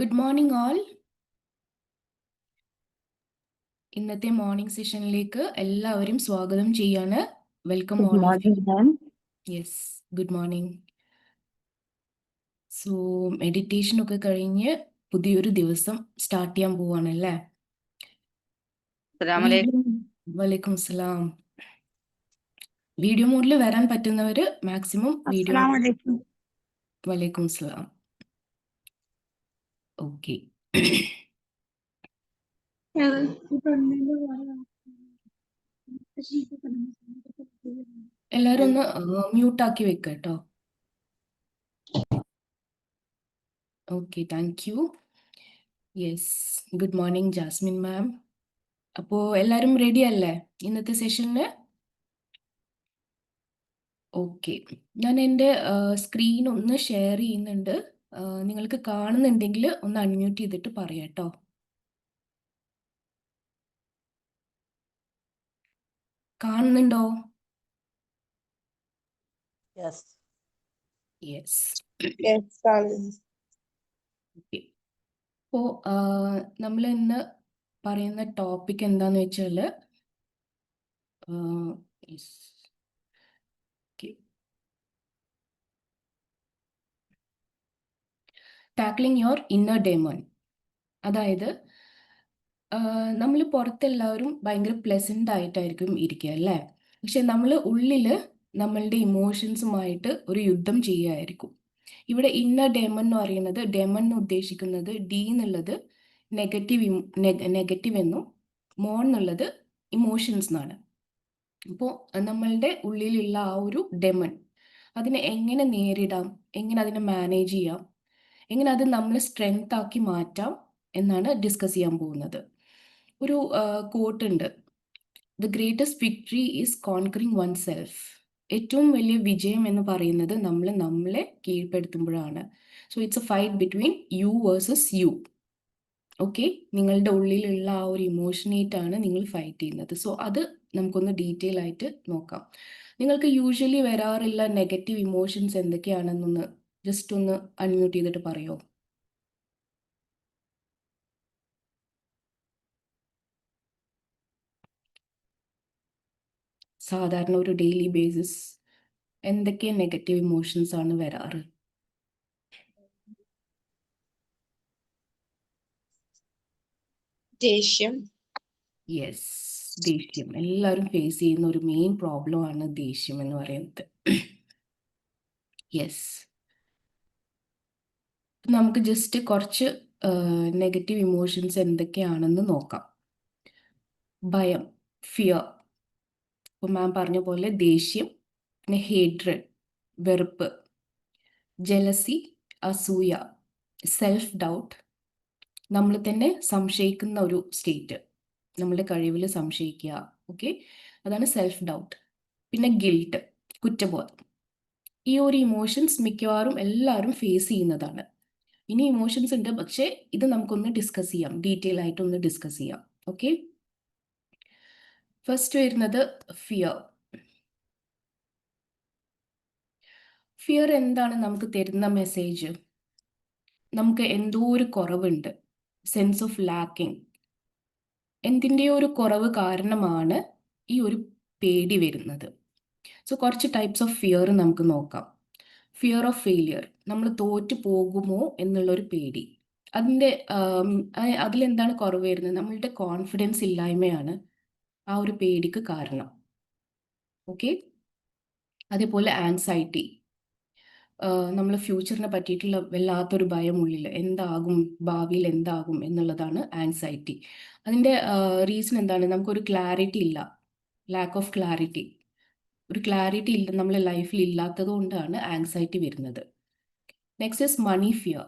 Good morning all. ഇന്നത്തെ morning സെഷനിലേക്ക് എല്ലാവരും സ്വാഗതം ചെയ്യാണ്. Welcome Good all of you. morning, ma'am. Yes, good morning. So meditation ഒക്കെ കഴിഞ്ഞ് പുതിയൊരു ദിവസം സ്റ്റാർട്ട് ചെയ്യാൻ പോവാണല്ലേ? വലൈക്കും അസ്സലാം. വീഡിയോ മോഡിൽ വരാൻ പറ്റുന്നവര് മാക്സിമം വീഡിയോ. Assalamualaikum. വലൈക്കും അസ്സലാം. ഓക്കെ. എല്ലാവരും ഒന്ന് മ്യൂട്ടാക്കി വെക്കുക കേട്ടോ. Okay, thank you. Yes, good morning Jasmine ma'am. അപ്പോൾ എല്ലാവരും റെഡി അല്ലേ ഇന്നത്തെ സെഷനിൽ? ഓക്കെ, ഞാൻ എൻ്റെ സ്ക്രീൻ ഒന്ന് ഷെയർ ചെയ്യുന്നുണ്ട്. നിങ്ങൾക്ക് കാണുന്നുണ്ടെങ്കിൽ ഒന്ന് അൺമ്യൂട്ട് ചെയ്തിട്ട് പറയാം കേട്ടോ. കാണുന്നുണ്ടോ? Yes. യെസ്. Yes, ഓക്കെ, അപ്പോൾ നമ്മൾ ഇന്ന് പറയുന്ന ടോപ്പിക് എന്താന്ന് വെച്ചാൽ ടാക്ലിംഗ് യുവർ ഇന്നർ ഡെമോൺ. അതായത് നമ്മൾ പുറത്തെല്ലാവരും ഭയങ്കര പ്ലസൻ്റ് ആയിട്ടായിരിക്കും ഇരിക്കുക അല്ലേ? പക്ഷെ നമ്മൾ ഉള്ളിൽ നമ്മളുടെ ഇമോഷൻസുമായിട്ട് ഒരു യുദ്ധം ചെയ്യുകയായിരിക്കും. ഇവിടെ ഇന്നർ ഡെമൺ എന്ന് പറയുന്നത്, ഡെമൺ എന്ന് ഉദ്ദേശിക്കുന്നത് ഡി എന്നുള്ളത് നെഗറ്റീവ് എന്നും മോൺ എന്നുള്ളത് ഇമോഷൻസ് എന്നാണ്. അപ്പോൾ നമ്മളുടെ ഉള്ളിലുള്ള ആ ഒരു ഡെമൺ, അതിനെ എങ്ങനെ നേരിടാം, എങ്ങനെ അതിനെ മാനേജ് ചെയ്യാം, എങ്ങനെ അത് നമ്മൾ സ്ട്രെങ്ത് ആക്കി മാറ്റാം എന്നാണ് ഡിസ്കസ് ചെയ്യാൻ പോകുന്നത്. ഒരു കോട്ട് ഉണ്ട്, the greatest victory is conquering oneself. ഏറ്റവും വലിയ വിജയം എന്ന് പറയുന്നത് നമ്മളെ കീഴ്പ്പെടുത്തുമ്പോഴാണ്. So it's a fight between you versus you. Okay, നിങ്ങളുടെ ഉള്ളിലുള്ള ആ ഒരു ഇമോഷനേറ്റാണ് നിങ്ങൾ ഫൈറ്റ് ചെയ്യുന്നത്. സോ അത് നമുക്കൊന്ന് ഡീറ്റെയിൽ ആയിട്ട് നോക്കാം. നിങ്ങൾക്ക് യൂഷ്വലി വരാറുള്ള നെഗറ്റീവ് ഇമോഷൻസ് എന്തൊക്കെയാണെന്നൊന്ന് ജസ്റ്റ് ഒന്ന് അൺമ്യൂട്ട് ചെയ്തിട്ട് പറയോ? സാധാരണ ഒരു ഡെയിലി ബേസിസ് എന്തൊക്കെ നെഗറ്റീവ് ഇമോഷൻസ് ആണ് വരാറ്? ദേഷ്യം. യെസ്, ദേഷ്യം. എല്ലാവരും ഫേസ് ചെയ്യുന്ന ഒരു മെയിൻ പ്രോബ്ലം ആണ് ദേഷ്യം എന്ന് പറയുന്നത്. യെസ്, നമുക്ക് ജസ്റ്റ് കുറച്ച് നെഗറ്റീവ് ഇമോഷൻസ് എന്തൊക്കെയാണെന്ന് നോക്കാം. ഭയം, ഫിയർ. ഇപ്പോൾ മാം പറഞ്ഞ പോലെ ദേഷ്യം, പിന്നെ ഹേറ്റ്രഡ്, വെറുപ്പ്, ജലസി, അസൂയ, സെൽഫ് ഡൗട്ട്, നമ്മൾ തന്നെ സംശയിക്കുന്ന ഒരു സ്റ്റേറ്റ്, നമ്മുടെ കഴിവിൽ സംശയിക്കുക. ഓക്കെ, അതാണ് സെൽഫ് ഡൗട്ട്. പിന്നെ ഗിൽട്ട്, കുറ്റബോധം. ഈ ഒരു ഇമോഷൻസ് മിക്കവാറും എല്ലാവരും ഫേസ് ചെയ്യുന്നതാണ്. ഇനി ഇമോഷൻസ് ഉണ്ട്, പക്ഷേ ഇത് നമുക്കൊന്ന് ഡിസ്കസ് ചെയ്യാം, ഡീറ്റെയിൽ ആയിട്ടൊന്ന് ഡിസ്കസ് ചെയ്യാം. ഓക്കെ, ഫസ്റ്റ് വരുന്നത് ഫിയർ. ഫിയർ എന്താണ് നമുക്ക് തരുന്ന മെസ്സേജ്? നമുക്ക് എന്തോ ഒരു കുറവുണ്ട്, സെൻസ് ഓഫ് ലാക്കിംഗ്. എന്തിൻ്റെയോ ഒരു കുറവ് കാരണമാണ് ഈ ഒരു പേടി വരുന്നത്. സോ കുറച്ച് ടൈപ്സ് ഓഫ് ഫിയർ നമുക്ക് നോക്കാം. ഫിയർ ഓഫ് ഫെയിലിയർ, നമ്മൾ തോറ്റു പോകുമോ എന്നുള്ളൊരു പേടി. അതിലെന്താണ് കുറവ് വരുന്നത്? നമ്മളുടെ കോൺഫിഡൻസ് ഇല്ലായ്മയാണ് ആ ഒരു പേടിക്ക് കാരണം. ഓക്കെ, അതേപോലെ ആൻസൈറ്റി, നമ്മൾ ഫ്യൂച്ചറിനെ പറ്റിയിട്ടുള്ള വല്ലാത്തൊരു ഭയം ഉള്ളിൽ, എന്താകും ഭാവിയിൽ എന്താകും എന്നുള്ളതാണ് ആൻസൈറ്റി. അതിൻ്റെ റീസൺ എന്താണ്? നമുക്കൊരു ക്ലാരിറ്റി ഇല്ല, ലാക്ക് ഓഫ് ക്ലാരിറ്റി. ഒരു ക്ലാരിറ്റി ഇല്ല നമ്മളെ ലൈഫിൽ ഇല്ലാത്തത് കൊണ്ടാണ് ആൻസൈറ്റി വരുന്നത്. Next is money fear.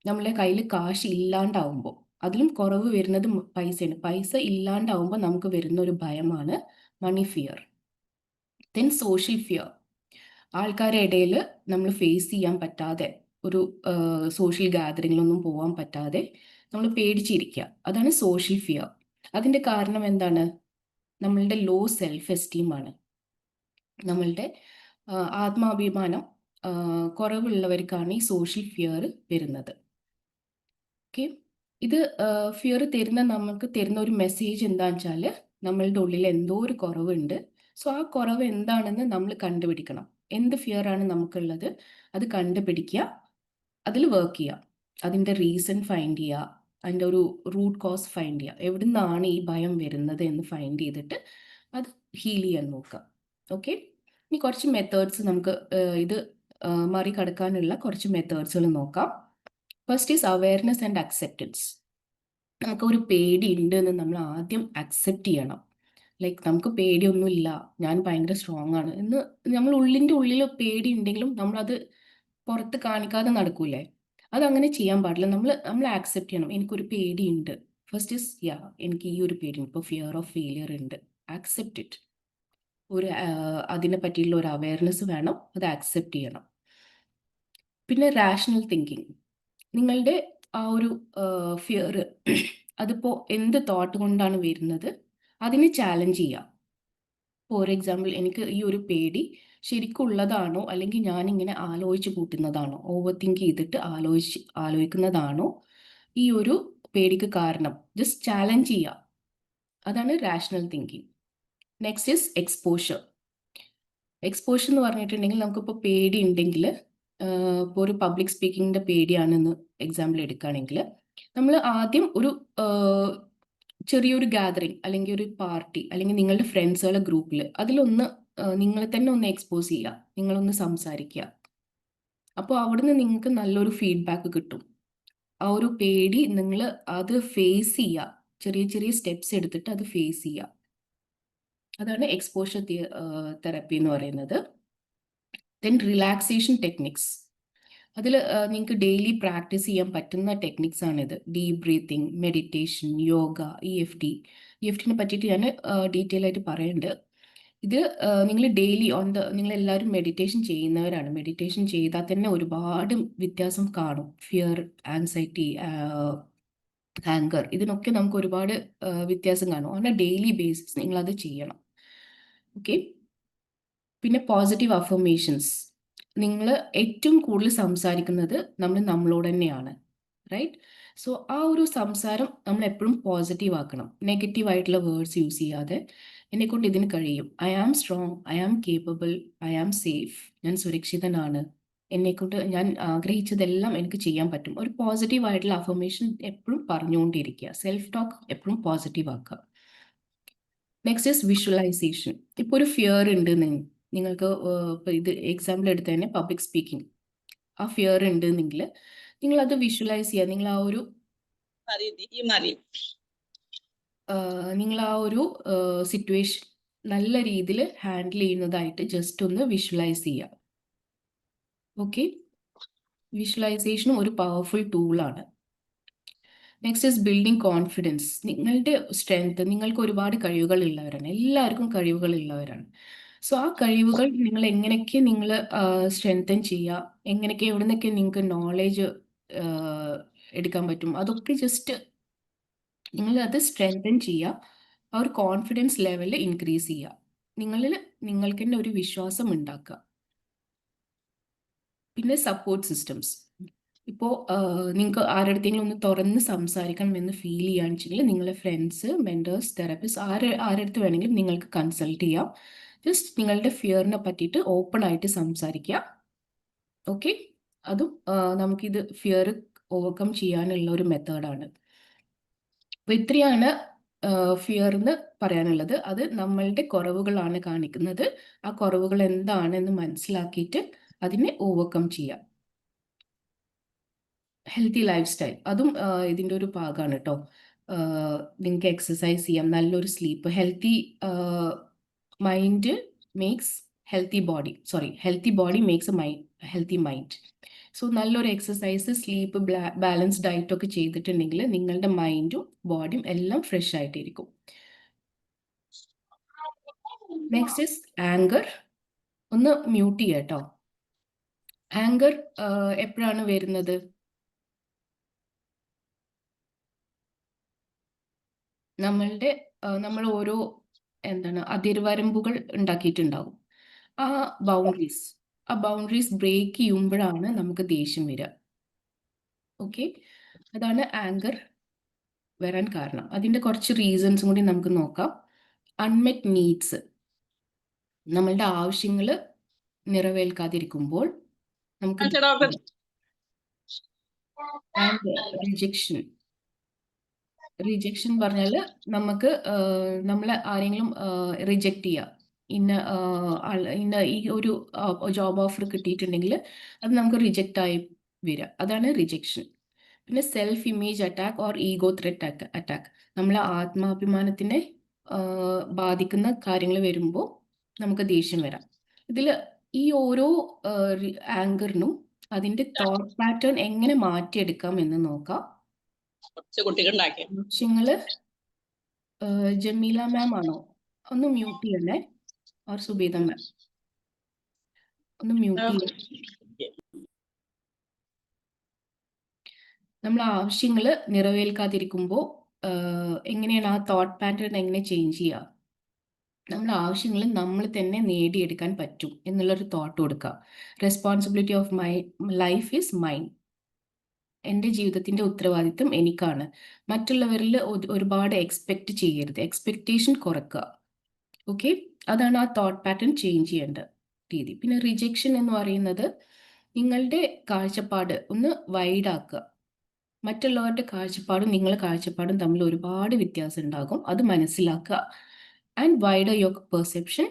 നമ്മളെ കയ്യിൽ കാശ് ഇല്ലാണ്ടാവുമ്പോൾ, അതിലും കുറവ് വരുന്നത് പൈസയാണ്. പൈസ ഇല്ലാണ്ടാവുമ്പോൾ നമുക്ക് വരുന്ന ഒരു ഭയമാണ് മണി ഫിയർ. ദെൻ സോഷ്യൽ ഫിയർ, ആൾക്കാരുടെ ഇടയിൽ നമ്മൾ ഫേസ് ചെയ്യാൻ പറ്റാതെ, ഒരു സോഷ്യൽ ഗാദറിങ്ങിലൊന്നും പോകാൻ പറ്റാതെ നമ്മൾ പേടിച്ചിരിക്കുക, അതാണ് സോഷ്യൽ ഫിയർ. അതിൻ്റെ കാരണം എന്താണ്? നമ്മളുടെ ലോ സെൽഫ് എസ്റ്റീമാണ്. നമ്മളുടെ ആത്മാഭിമാനം കുറവുള്ളവർക്കാണ് ഈ സോഷ്യൽ ഫിയർ വരുന്നത്. ഓക്കെ. ഇത് ഫിയർ നമുക്ക് തരുന്ന ഒരു മെസ്സേജ് എന്താണെന്ന് വെച്ചാൽ നമ്മളുടെ ഉള്ളിൽ എന്തോ ഒരു കുറവുണ്ട്. സോ ആ കുറവ് എന്താണെന്ന് നമ്മൾ കണ്ടുപിടിക്കണം. എന്ത് ഫിയർ ആണ് നമുക്കുള്ളത് അത് കണ്ടുപിടിക്കുക, അതിൽ വർക്ക് ചെയ്യുക, അതിൻ്റെ റീസൺ ഫൈൻഡ് ചെയ്യുക, അതിൻ്റെ ഒരു റൂട്ട് കോസ് ഫൈൻഡ് ചെയ്യുക, എവിടെ നിന്നാണ് ഈ ഭയം വരുന്നത് എന്ന് ഫൈൻഡ് ചെയ്തിട്ട് അത് ഹീൽ ചെയ്യാൻ നോക്കുക. ഓക്കെ. ഇനി കുറച്ച് മെത്തേഡ്സ് നമുക്ക് ഇത് മറികടക്കാനുള്ള കുറച്ച് മെത്തേഡ്സുകൾ നോക്കാം. First is awareness and acceptance. നമുക്കൊരു പേടി ഉണ്ട് എന്ന് നമ്മൾ ആദ്യം അക്സെപ്റ്റ് ചെയ്യണം. ലൈക്ക് നമുക്ക് പേടിയൊന്നുമില്ല, ഞാൻ ഭയങ്കര സ്ട്രോങ് ആണ് എന്ന് നമ്മൾ ഉള്ളിൻ്റെ ഉള്ളിൽ പേടി ഉണ്ടെങ്കിലും നമ്മളത് പുറത്ത് കാണിക്കാതെ നടക്കൂലേ? അതങ്ങനെ ചെയ്യാൻ പാടില്ല. നമ്മൾ ആക്സെപ്റ്റ് ചെയ്യണം. എനിക്കൊരു പേടിയുണ്ട്. ഫസ്റ്റ് ഈസ് എനിക്ക് ഈ ഒരു പേടിയുണ്ട്. ഇപ്പോൾ ഫിയർ ഓഫ് ഫെയിലിയർ ഉണ്ട്. Accept it. അതിനെ പറ്റിയുള്ള ഒരു അവയർനെസ് വേണം. അത് ആക്സെപ്റ്റ് ചെയ്യണം. പിന്നെ റാഷണൽ തിങ്കിങ്. നിങ്ങളുടെ ആ ഒരു ഫിയർ അതിപ്പോൾ എന്ത് തോട്ട് കൊണ്ടാണ് വരുന്നത് അതിനെ ചാലഞ്ച് ചെയ്യാം. ഫോർ എക്സാമ്പിൾ, എനിക്ക് ഈ ഒരു പേടി ശരിക്കുള്ളതാണോ അല്ലെങ്കിൽ ഞാനിങ്ങനെ ആലോചിച്ച് കൂട്ടുന്നതാണോ, ഓവർ തിങ്ക് ചെയ്തിട്ട് ആലോചിക്കുന്നതാണോ ഈ ഒരു പേടിക്ക് കാരണം? ജസ്റ്റ് ചാലഞ്ച് ചെയ്യുക. അതാണ് rational thinking. Next is exposure. Exposure എന്ന് പറഞ്ഞിട്ടുണ്ടെങ്കിൽ നമുക്കിപ്പോൾ പേടി ഉണ്ടെങ്കിൽ, ഇപ്പോൾ ഒരു പബ്ലിക് സ്പീക്കിങ്ങിൻ്റെ പേടിയാണെന്ന് എക്സാമ്പിൾ എടുക്കുകയാണെങ്കിൽ, നമ്മൾ ആദ്യം ഒരു ചെറിയൊരു ഗാദറിങ് അല്ലെങ്കിൽ ഒരു പാർട്ടി അല്ലെങ്കിൽ നിങ്ങളുടെ ഫ്രണ്ട്സുകളുടെ ഗ്രൂപ്പിൽ അതിലൊന്ന് നിങ്ങളെ തന്നെ ഒന്ന് എക്സ്പോസ് ചെയ്യുക, നിങ്ങളൊന്ന് സംസാരിക്കുക. അപ്പോൾ അവിടുന്ന് നിങ്ങൾക്ക് നല്ലൊരു ഫീഡ്ബാക്ക് കിട്ടും. ആ ഒരു പേടി നിങ്ങൾ അത് ഫേസ് ചെയ്യുക, ചെറിയ ചെറിയ സ്റ്റെപ്സ് എടുത്തിട്ട് അത് ഫേസ് ചെയ്യുക. അതാണ് എക്സ്പോഷർ തെറപ്പി എന്ന് പറയുന്നത്. Then relaxation techniques. അതിൽ നിങ്ങൾക്ക് ഡെയിലി പ്രാക്ടീസ് ചെയ്യാൻ പറ്റുന്ന ടെക്നിക്സ് ആണിത്. Deep breathing, meditation, yoga, EFT. EFTനെ പറ്റിയിട്ട് ഞാൻ ഡീറ്റെയിൽ ആയിട്ട് പറയുന്നുണ്ട്. ഇത് നിങ്ങൾ ഡെയിലി നിങ്ങളെല്ലാവരും മെഡിറ്റേഷൻ ചെയ്യുന്നവരാണ്. മെഡിറ്റേഷൻ ചെയ്താൽ തന്നെ ഒരുപാട് വ്യത്യാസം കാണും. ഫിയർ, ആൻസൈറ്റി, ആങ്കർ, ഇതിനൊക്കെ നമുക്ക് ഒരുപാട് വ്യത്യാസം കാണും. അങ്ങനെ ഡെയിലി ബേസിസ് നിങ്ങളത് ചെയ്യണം. ഓക്കെ. പിന്നെ പോസിറ്റീവ് അഫർമേഷൻസ്. നിങ്ങൾ ഏറ്റവും കൂടുതൽ സംസാരിക്കുന്നത് നമ്മളോട് തന്നെയാണ്, റൈറ്റ്? സോ ആ ഒരു സംസാരം നമ്മൾ എപ്പോഴും പോസിറ്റീവ് ആക്കണം. നെഗറ്റീവ് ആയിട്ടുള്ള വേർഡ്സ് യൂസ് ചെയ്യാതെ എന്നെക്കൊണ്ട് ഇതിന് കഴിയും, I am strong, I am capable, I am safe, ഞാൻ സുരക്ഷിതനാണ്, എന്നെക്കൊണ്ട് ഞാൻ ആഗ്രഹിച്ചതെല്ലാം എനിക്ക് ചെയ്യാൻ പറ്റും. ഒരു പോസിറ്റീവ് ആയിട്ടുള്ള അഫർമേഷൻ എപ്പോഴും പറഞ്ഞുകൊണ്ടിരിക്കുക. സെൽഫ് ടോക്ക് എപ്പോഴും പോസിറ്റീവ് ആക്കുക. Next is visualisation. ഇപ്പോൾ ഒരു ഫിയർ ഉണ്ട് നിങ്ങൾക്ക്, ഇപ്പോൾ ഇത് എക്സാമ്പിൾ എടുത്ത് തന്നെ പബ്ലിക് സ്പീക്കിംഗ്. ആ ഫിയർ ഉണ്ടെന്നെങ്കിൽ നിങ്ങൾ അത് വിഷ്വലൈസ് ചെയ്യുക. നിങ്ങൾ ആ ഒരു സിറ്റുവേഷൻ നല്ല രീതിയിൽ ഹാൻഡിൽ ചെയ്യുന്നതായിട്ട് ജസ്റ്റ് ഒന്ന് വിഷ്വലൈസ് ചെയ്യുക. ഓക്കെ. വിഷ്വലൈസേഷനും ഒരു പവർഫുൾ ടൂളാണ്. Next is building confidence. നിങ്ങളുടെ സ്ട്രെങ്ത്, നിങ്ങൾക്ക് ഒരുപാട് കഴിവുകളുള്ളവരാണ്, എല്ലാവർക്കും കഴിവുകളുള്ളവരാണ്. സോ ആ കഴിവുകൾ നിങ്ങൾ എങ്ങനെയൊക്കെ സ്ട്രെങ്തൻ ചെയ്യുക, എങ്ങനെയൊക്കെ എവിടെ നിന്നൊക്കെ നിങ്ങൾക്ക് നോളേജ് എടുക്കാൻ പറ്റും, അതൊക്കെ ജസ്റ്റ് നിങ്ങളത് സ്ട്രെങ്തൻ ചെയ്യുക. ആ ഒരു കോൺഫിഡൻസ് ലെവൽ ഇൻക്രീസ് ചെയ്യുക. നിങ്ങൾക്ക് തന്നെ ഒരു വിശ്വാസം ഉണ്ടാക്കുക. പിന്നെ സപ്പോർട്ട് സിസ്റ്റംസ്. ഇപ്പോൾ നിങ്ങൾക്ക് ആരുടെയെങ്കിലും ഒന്ന് തുറന്ന് സംസാരിക്കണം എന്ന് ഫീൽ ചെയ്യുകയാണെന്ന് വെച്ചെങ്കിൽ നിങ്ങളുടെ ഫ്രണ്ട്സ്, മെൻറ്റേഴ്സ്, തെറാപ്പിസ്റ്റ് ആരടുത്ത് വേണമെങ്കിലും നിങ്ങൾക്ക് കൺസൾട്ട് ചെയ്യാം. ജസ്റ്റ് നിങ്ങളുടെ ഫിയറിനെ പറ്റിയിട്ട് ഓപ്പൺ ആയിട്ട് സംസാരിക്കുക. ഓക്കെ. അതും നമുക്കിത് ഫിയർ ഓവർകം ചെയ്യാനുള്ള ഒരു മെത്തേഡാണ്. അപ്പോൾ ഇത്രയാണ് ഫിയർ എന്ന് പറയാനുള്ളത്. അത് നമ്മളുടെ കുറവുകളാണ് കാണിക്കുന്നത്. ആ കുറവുകൾ എന്താണെന്ന് മനസ്സിലാക്കിയിട്ട് അതിനെ ഓവർകം ചെയ്യാം. ഹെൽത്തി ലൈഫ് സ്റ്റൈൽ അതും ഇതിൻ്റെ ഒരു ഭാഗമാണ് കേട്ടോ. നിങ്ങൾക്ക് എക്സസൈസ് ചെയ്യാം, നല്ലൊരു sleep. Mind makes healthy body, healthy body makes healthy mind. So നല്ലൊരു എക്സസൈസ്, സ്ലീപ്പ്, ബാലൻസ് ഡയറ്റ് ഒക്കെ ചെയ്തിട്ടുണ്ടെങ്കിൽ നിങ്ങളുടെ മൈൻഡും ബോഡിയും എല്ലാം ഫ്രഷ് ആയിട്ടിരിക്കും. Next is anchor. ഒന്ന് മ്യൂട്ട് ചെയ്യാം കേട്ടോ. ആങ്കർ എപ്പോഴാണ് വരുന്നത്? നമ്മൾ ഓരോ അതിർവരമ്പുകൾ ഉണ്ടാക്കിയിട്ടുണ്ടാവും. ആ ബൗണ്ടറീസ് ബ്രേക്ക് ചെയ്യുമ്പോഴാണ് നമുക്ക് ദേഷ്യം വരിക. ഓക്കെ. അതാണ് ആങ്കർ വരാൻ കാരണം. അതിൻ്റെ കുറച്ച് റീസൺസും കൂടി നമുക്ക് നോക്കാം. അൺമെറ്റ് നീഡ്സ്, നമ്മളുടെ ആവശ്യങ്ങൾ നിറവേൽക്കാതിരിക്കുമ്പോൾ നമുക്ക് ആൻഡ് റിജക്ഷൻ പറഞ്ഞാൽ നമുക്ക് നമ്മളെ ആരെങ്കിലും റിജക്റ്റ് ചെയ്യുക. ഇന്ന ഈ ഒരു ജോബ് ഓഫർ കിട്ടിയിട്ടുണ്ടെങ്കിൽ അത് നമുക്ക് റിജക്റ്റ് ആയി വരിക, അതാണ് റിജക്ഷൻ. പിന്നെ self image attack or ego threat attack, നമ്മളെ ആത്മാഭിമാനത്തിനെ ബാധിക്കുന്ന കാര്യങ്ങൾ വരുമ്പോൾ നമുക്ക് ദേഷ്യം വരാം. ഇതിൽ ഈ ഓരോ ആങ്കറിനും അതിൻ്റെ തോട്ട് പാറ്റേൺ എങ്ങനെ മാറ്റിയെടുക്കാം എന്ന് നോക്കാം. ലക്ഷ്യങ്ങള് ജമീല മാം ആണോ? ഒന്ന് മ്യൂട്ട് ചെയ്യണേ. ഓർ സുബേദ മാം ഒന്ന് മ്യൂട്ട് ചെയ്യേ. നമ്മൾ ആവശ്യങ്ങൾ നിറവേൽക്കാതിരിക്കുമ്പോൾ എങ്ങനെയാണ് ആ തോട്ട് പാറ്റേൺ എങ്ങനെ ചേഞ്ച് ചെയ്യുക? നമ്മുടെ ആവശ്യങ്ങൾ നമ്മൾ തന്നെ നേടിയെടുക്കാൻ പറ്റും എന്നുള്ളൊരു തോട്ട് കൊടുക്കുക. Responsibility of my life is mine. എൻ്റെ ജീവിതത്തിൻ്റെ ഉത്തരവാദിത്വം എനിക്കാണ്. മറ്റുള്ളവരിൽ ഒരുപാട് എക്സ്പെക്റ്റ് ചെയ്യരുത്, എക്സ്പെക്റ്റേഷൻ കുറക്കുക. ഓക്കെ, അതാണ് ആ തോട്ട് പാറ്റേൺ ചേഞ്ച് ചെയ്യേണ്ട രീതി. പിന്നെ റിജക്ഷൻ എന്ന് പറയുന്നത് നിങ്ങളുടെ കാഴ്ചപ്പാട് ഒന്ന് വൈഡ് ആക്കുക. മറ്റുള്ളവരുടെ കാഴ്ചപ്പാടും നിങ്ങളുടെ കാഴ്ചപ്പാടും തമ്മിൽ ഒരുപാട് വ്യത്യാസം ഉണ്ടാകും, അത് മനസ്സിലാക്കുക. And wider your perception.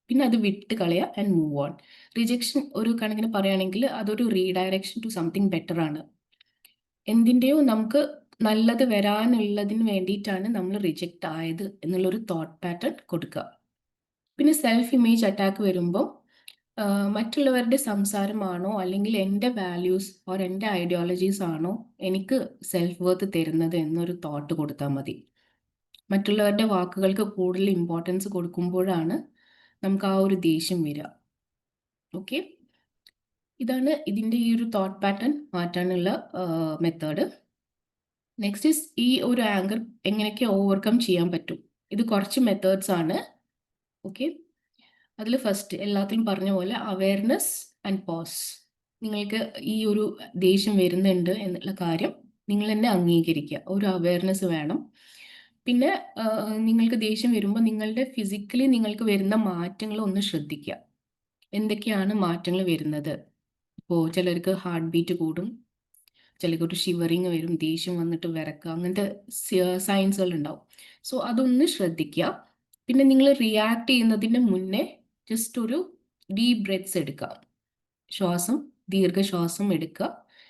പിന്നെ അത് വിട്ട് കളയുക ആൻഡ് മൂവ് ഓൺ. റിജക്ഷൻ ഒരു കണക്കിന് പറയുകയാണെങ്കിൽ അതൊരു റീഡയറക്ഷൻ ടു സംതിങ് ബെറ്റർ ആണ്. എന്തിൻ്റെയോ നമുക്ക് നല്ലത് വരാനുള്ളതിന് വേണ്ടിയിട്ടാണ് നമ്മൾ റിജക്റ്റ് ആയത് എന്നുള്ളൊരു തോട്ട് പാറ്റേൺ കൊടുക്കുക. പിന്നെ സെൽഫ് ഇമേജ് അറ്റാക്ക് വരുമ്പോൾ മറ്റുള്ളവരുടെ സംസാരമാണോ അല്ലെങ്കിൽ എൻ്റെ വാല്യൂസ് ഓർ എൻ്റെ ഐഡിയോളജീസ് ആണോ എനിക്ക് സെൽഫ് വർത്ത് തരുന്നത് എന്നൊരു തോട്ട് കൊടുത്താൽ മതി. മറ്റുള്ളവരുടെ വാക്കുകൾക്ക് കൂടുതൽ ഇമ്പോർട്ടൻസ് കൊടുക്കുമ്പോഴാണ് നമുക്ക് ആ ഒരു ദേഷ്യം വരിക. ഓക്കെ, ഇതാണ് ഇതിൻ്റെ ഈ ഒരു തോട്ട് പാറ്റേൺ മാറ്റാനുള്ള മെത്തേഡ്. നെക്സ്റ്റ് ഇസ് ഈ ഒരു ആങ്കർ എങ്ങനെയൊക്കെ ഓവർകം ചെയ്യാൻ പറ്റും. ഇത് കുറച്ച് മെത്തേഡ്സ് ആണ്. ഓക്കെ, അതിൽ ഫസ്റ്റ് എല്ലാത്തിലും പറഞ്ഞ പോലെ അവയർനെസ് ആൻഡ് പോസ്. നിങ്ങൾക്ക് ഈ ഒരു ദേഷ്യം വരുന്നുണ്ട് എന്നുള്ള കാര്യം നിങ്ങൾ തന്നെ അംഗീകരിക്കുക. ഒരു അവയർനെസ് വേണം. പിന്നെ നിങ്ങൾക്ക് ദേഷ്യം വരുമ്പോൾ നിങ്ങളുടെ ഫിസിക്കലി നിങ്ങൾക്ക് വരുന്ന മാറ്റങ്ങൾ ഒന്ന് ശ്രദ്ധിക്കുക. എന്തൊക്കെയാണ് മാറ്റങ്ങൾ വരുന്നത്? ഇപ്പോൾ ചിലർക്ക് ഹാർട്ട് ബീറ്റ് കൂടും, ചിലർക്ക് ഒരു ഷിവറിങ് വരും, ദേഷ്യം വന്നിട്ട് വിറക്കുക, അങ്ങനത്തെ സയൻസുകൾ ഉണ്ടാവും. സോ അതൊന്ന് ശ്രദ്ധിക്കുക. പിന്നെ നിങ്ങൾ റിയാക്ട് ചെയ്യുന്നതിന് മുന്നേ ജസ്റ്റ് ഒരു ഡീപ് ബ്രെത്ത്സ് എടുക്കുക. ശ്വാസം, ദീർഘശ്വാസം എടുക്കുക,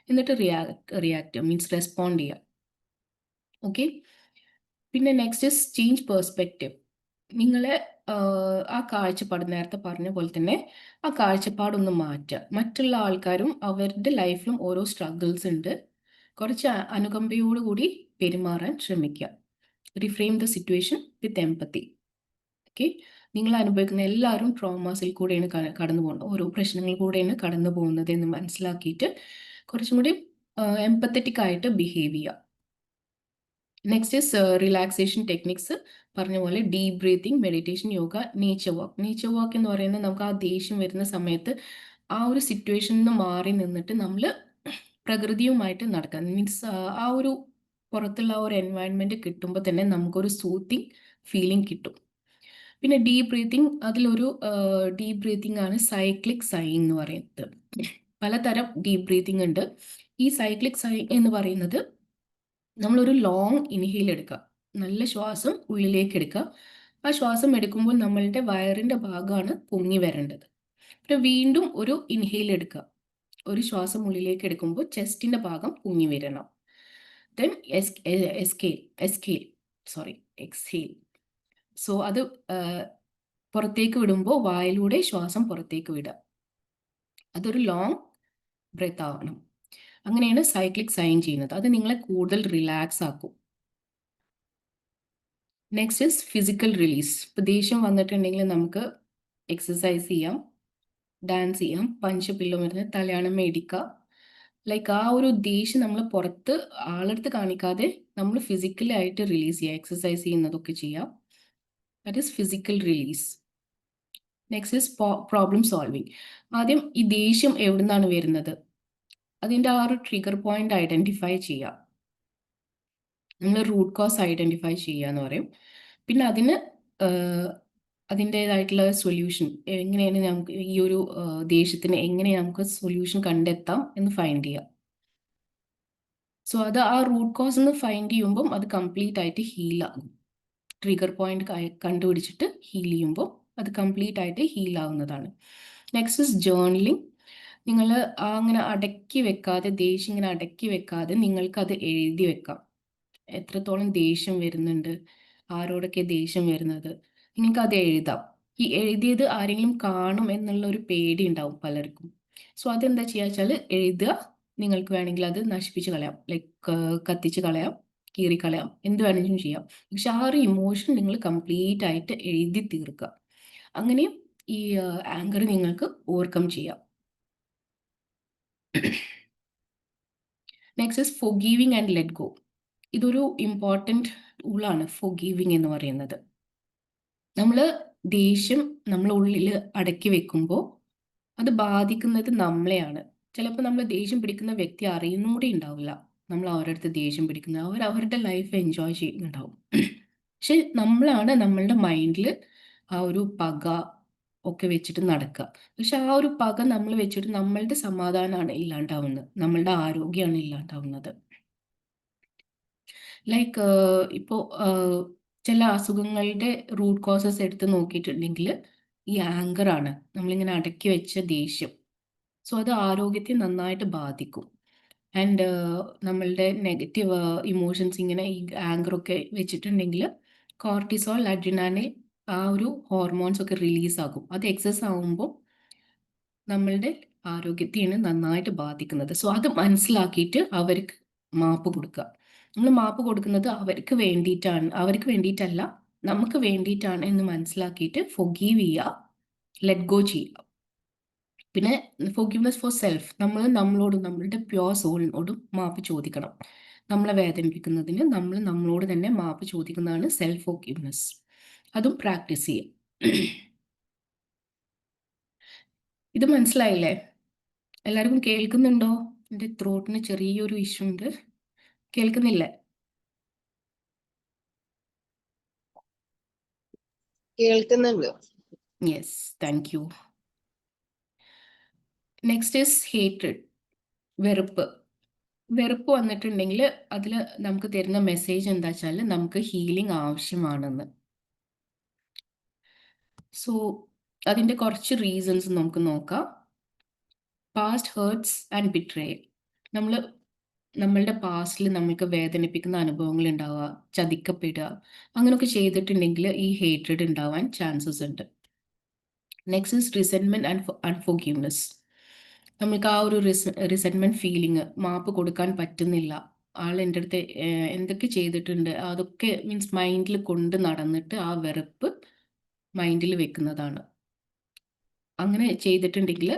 എന്നിട്ട് റിയാക്ട് മീൻസ് റെസ്പോണ്ട് ചെയ്യുക. ഓക്കെ, പിന്നെ നെക്സ്റ്റ് ഇസ് ചേഞ്ച് പെർസ്പെക്റ്റീവ്. നിങ്ങളെ ആ കാഴ്ചപ്പാട് നേരത്തെ പറഞ്ഞ പോലെ തന്നെ ആ കാഴ്ചപ്പാടൊന്ന് മാറ്റുക. മറ്റുള്ള ആൾക്കാരും അവരുടെ ലൈഫിലും ഓരോ സ്ട്രഗിൾസ് ഉണ്ട്. കുറച്ച് അനുകമ്പയോടുകൂടി പെരുമാറാൻ ശ്രമിക്കുക. Reframe the situation with empathy. Okay, നിങ്ങൾ അനുഭവിക്കുന്ന എല്ലാവരും ട്രോമാസിൽ കൂടെയാണ് കടന്നു പോകുന്നത്, ഓരോ പ്രശ്നങ്ങൾ കൂടെയാണ് കടന്നു പോകുന്നത് എന്ന് മനസ്സിലാക്കിയിട്ട് കുറച്ചും കൂടി എംപത്തറ്റിക് ആയിട്ട് ബിഹേവ് ചെയ്യുക. Next is relaxation techniques. പറഞ്ഞ പോലെ deep breathing, meditation, yoga, nature വാക്ക്. നേച്ചർ വാക്ക് എന്ന് പറയുന്നത് നമുക്ക് ആ ദേഷ്യം വരുന്ന സമയത്ത് ആ ഒരു സിറ്റുവേഷനിൽ നിന്ന് മാറി നിന്നിട്ട് നമ്മൾ പ്രകൃതിയുമായിട്ട് നടക്കുക. മീൻസ് ആ ഒരു പുറത്തുള്ള ആ ഒരു എൻവയൺമെൻറ്റ് കിട്ടുമ്പോൾ തന്നെ നമുക്കൊരു സൂത്തിങ് ഫീലിംഗ് കിട്ടും. പിന്നെ ഡീപ് ബ്രീത്തിങ്, അതിലൊരു ഡീപ് ബ്രീത്തിങ് ആണ് സൈക്ലിക് സൈയിങ് എന്ന് പറയുന്നത്. പലതരം ഡീപ് ബ്രീത്തിങ് ഉണ്ട്. ഈ സൈക്ലിക് സൈയിങ് എന്ന് പറയുന്നത് നമ്മളൊരു ലോങ് ഇൻഹെയിൽ എടുക്കുക, നല്ല ശ്വാസം ഉള്ളിലേക്ക് എടുക്കുക. ആ ശ്വാസം എടുക്കുമ്പോൾ നമ്മളുടെ വയറിൻ്റെ ഭാഗമാണ് പൊങ്ങി വരേണ്ടത്. പിന്നെ വീണ്ടും ഒരു ഇൻഹെയിൽ എടുക്കുക, ഒരു ശ്വാസം ഉള്ളിലേക്ക് എടുക്കുമ്പോൾ ചെസ്റ്റിൻ്റെ ഭാഗം പൊങ്ങി വരണം. Then exhale. സോ അത് പുറത്തേക്ക് വിടുമ്പോൾ വായിലൂടെ ശ്വാസം പുറത്തേക്ക് വിടുക. അതൊരു ലോങ് ബ്രെത്ത് ആവണം. അങ്ങനെയാണ് സൈക്ലിക് സൈൻ ചെയ്യുന്നത്. അത് നിങ്ങളെ കൂടുതൽ റിലാക്സ് ആക്കും. Next is physical release. ഇപ്പോൾ ദേഷ്യം വന്നിട്ടുണ്ടെങ്കിൽ നമുക്ക് എക്സസൈസ് ചെയ്യാം, ഡാൻസ് ചെയ്യാം, പഞ്ച് പില്ലോ മരുന്ന് തലയാണമ്മ ഇടിക്കുക. ലൈക്ക് ആ ഒരു ദേഷ്യം നമ്മൾ പുറത്ത് ആളെടുത്ത് കാണിക്കാതെ നമ്മൾ ഫിസിക്കലി ആയിട്ട് റിലീസ് ചെയ്യുക, എക്സസൈസ് ചെയ്യുന്നതൊക്കെ ചെയ്യാം. That is physical release. Next is problem solving. ആദ്യം ഈ ദേഷ്യം എവിടെ നിന്നാണ് വരുന്നത്, അതിൻ്റെ ആ ഒരു ട്രിഗർ പോയിന്റ് ഐഡൻറ്റിഫൈ ചെയ്യുക. നമ്മൾ റൂട്ട് കോസ് ഐഡൻറ്റിഫൈ ചെയ്യുക എന്ന് പറയും. പിന്നെ അതിന് അതിൻ്റേതായിട്ടുള്ള സൊല്യൂഷൻ എങ്ങനെയാണ് നമുക്ക് ഈ ഒരു ദേഷ്യത്തിന് എങ്ങനെ നമുക്ക് സൊല്യൂഷൻ കണ്ടെത്താം എന്ന് ഫൈൻഡ് ചെയ്യാം. സോ അത് ആ റൂട്ട് കോസ് എന്ന് ഫൈൻഡ് ചെയ്യുമ്പം അത് കംപ്ലീറ്റ് ആയിട്ട് ഹീലാകും. ട്രിഗർ പോയിന്റ് കണ്ടുപിടിച്ചിട്ട് ഹീൽ ചെയ്യുമ്പോൾ അത് കംപ്ലീറ്റ് ആയിട്ട് ഹീൽ ആവുന്നതാണ്. Next is journaling. നിങ്ങൾ അങ്ങനെ അടക്കി വെക്കാതെ, ദേഷ്യം ഇങ്ങനെ അടക്കി വെക്കാതെ നിങ്ങൾക്കത് എഴുതി വെക്കാം. എത്രത്തോളം ദേഷ്യം വരുന്നുണ്ട്, ആരോടൊക്കെ ദേഷ്യം വരുന്നത്, നിങ്ങൾക്കത് എഴുതാം. ഈ എഴുതിയത് ആരെങ്കിലും കാണും എന്നുള്ള ഒരു പേടി ഉണ്ടാവും പലർക്കും. സോ അതെന്താ ചെയ്യുക വെച്ചാൽ എഴുതുക. നിങ്ങൾക്ക് വേണമെങ്കിൽ അത് നശിപ്പിച്ച് കളയാം, ലൈക്ക് കത്തിച്ച് കളയാം, കീറിക്കളയാം, എന്ത് വേണമെങ്കിലും ചെയ്യാം. പക്ഷെ ആ ഒരു ഇമോഷൻ നിങ്ങൾ കംപ്ലീറ്റ് ആയിട്ട് എഴുതി തീർക്കുക. അങ്ങനെയും ഈ ആങ്കർ നിങ്ങൾക്ക് ഓവർകം ചെയ്യാം. Next is forgiving and let go. ഇതൊരു ഇമ്പോർട്ടൻറ്റ് ടൂളാണ് ഫോർഗീവിങ് എന്ന് പറയുന്നത്. നമ്മൾ ദേഷ്യം നമ്മളെ ഉള്ളിൽ അടക്കി വെക്കുമ്പോൾ അത് ബാധിക്കുന്നത് നമ്മളെയാണ്. ചിലപ്പോൾ നമ്മൾ ദേഷ്യം പിടിക്കുന്ന വ്യക്തി അറിയുന്നും കൂടി ഉണ്ടാവില്ല നമ്മൾ അവരുടെ അടുത്ത് ദേഷ്യം പിടിക്കുന്നത്. അവർ അവരുടെ ലൈഫ് എൻജോയ് ചെയ്യുന്നുണ്ടാവും. പക്ഷെ നമ്മളാണ് നമ്മളുടെ മൈൻഡിൽ ആ ഒരു പക ഒക്കെ വെച്ചിട്ട് നടക്കുക. പക്ഷെ ആ ഒരു പക നമ്മൾ വെച്ചിട്ട് നമ്മളുടെ സമാധാനമാണ് ഇല്ലാണ്ടാവുന്നത്, നമ്മളുടെ ആരോഗ്യമാണ് ഇല്ലാണ്ടാവുന്നത്. ലൈക്ക് ഇപ്പോൾ ചില അസുഖങ്ങളുടെ റൂട്ട് കോസസ് എടുത്ത് നോക്കിയിട്ടുണ്ടെങ്കിൽ ഈ ആങ്കർ ആണ്, നമ്മളിങ്ങനെ അടക്കി വെച്ച ദേഷ്യം. സോ അത് ആരോഗ്യത്തെ നന്നായിട്ട് ബാധിക്കും. ആൻഡ് നമ്മളുടെ നെഗറ്റീവ് ഇമോഷൻസ് ഇങ്ങനെ ഈ ആങ്കർ ഒക്കെ വെച്ചിട്ടുണ്ടെങ്കിൽ കോർട്ടിസോൾ, അഡ്രിനാലിൻ ആ ഒരു ഹോർമോൺസ് ഒക്കെ റിലീസ് ആകും. അത് എക്സസ് ആകുമ്പോൾ നമ്മളുടെ ആരോഗ്യത്തെയാണ് നന്നായിട്ട് ബാധിക്കുന്നത്. സോ അത് മനസ്സിലാക്കിയിട്ട് അവർക്ക് മാപ്പ് കൊടുക്കുക. നമ്മൾ മാപ്പ് കൊടുക്കുന്നത് അവർക്ക് വേണ്ടിയിട്ടാണ്, അവർക്ക് വേണ്ടിയിട്ടല്ല, നമുക്ക് വേണ്ടിയിട്ടാണ് എന്ന് മനസ്സിലാക്കിയിട്ട് ഫൊഗീവ് ചെയ്യുക, ലെറ്റ് ഗോ ചെയ്യുക. പിന്നെ ഫോർഗിവ്നെസ് ഫോർ സെൽഫ്. നമ്മൾ നമ്മളോടും നമ്മളുടെ പ്യുവർ സോളിനോടും മാപ്പ് ചോദിക്കണം. നമ്മളെ വേദനിപ്പിക്കുന്നതിന് നമ്മൾ നമ്മളോട് തന്നെ മാപ്പ് ചോദിക്കുന്നതാണ് സെൽഫ് ഫോർഗിവ്നെസ്. അതും പ്രാക്ടീസ് ചെയ്യാം. ഇത് മനസ്സിലായില്ലേ? എല്ലാവർക്കും കേൾക്കുന്നുണ്ടോ? എൻ്റെ ത്രോട്ടിന് ചെറിയൊരു ഇഷ്യൂ ഉണ്ട്. കേൾക്കുന്നില്ലേ? കേൾക്കുന്നുണ്ട്. Yes, thank you. Next is hatred, വെറുപ്പ്. വെറുപ്പ് വന്നിട്ടുണ്ടെങ്കിൽ അതിൽ നമുക്ക് തരുന്ന മെസ്സേജ് എന്താ വെച്ചാൽ നമുക്ക് ഹീലിംഗ് ആവശ്യമാണെന്ന്. സോ അതിൻ്റെ കുറച്ച് റീസൺസ് നമുക്ക് നോക്കാം. Past hurts and betrayal. നമ്മൾ നമ്മളുടെ പാസ്റ്റിൽ നമ്മൾക്ക് വേദനിപ്പിക്കുന്ന അനുഭവങ്ങൾ ഉണ്ടാവുക, ചതിക്കപ്പെടുക, അങ്ങനെയൊക്കെ ചെയ്തിട്ടുണ്ടെങ്കിൽ ഈ ഹേറ്റ്രഡ് ഉണ്ടാവാൻ ചാൻസസ് ഉണ്ട്. Next is resentment and unforgiveness. നമുക്ക് ആ ഒരു റിസെൻമെൻറ്റ് ഫീലിംഗ്, മാപ്പ് കൊടുക്കാൻ പറ്റുന്നില്ല, ആൾ എൻ്റെ അടുത്ത് എന്തൊക്കെ ചെയ്തിട്ടുണ്ട് അതൊക്കെ മീൻസ് മൈൻഡിൽ കൊണ്ട് നടന്നിട്ട് ആ വെറുപ്പ് മൈൻഡിൽ വെക്കുന്നതാണ്. അങ്ങനെ ചെയ്തിട്ടുണ്ടെങ്കിൽ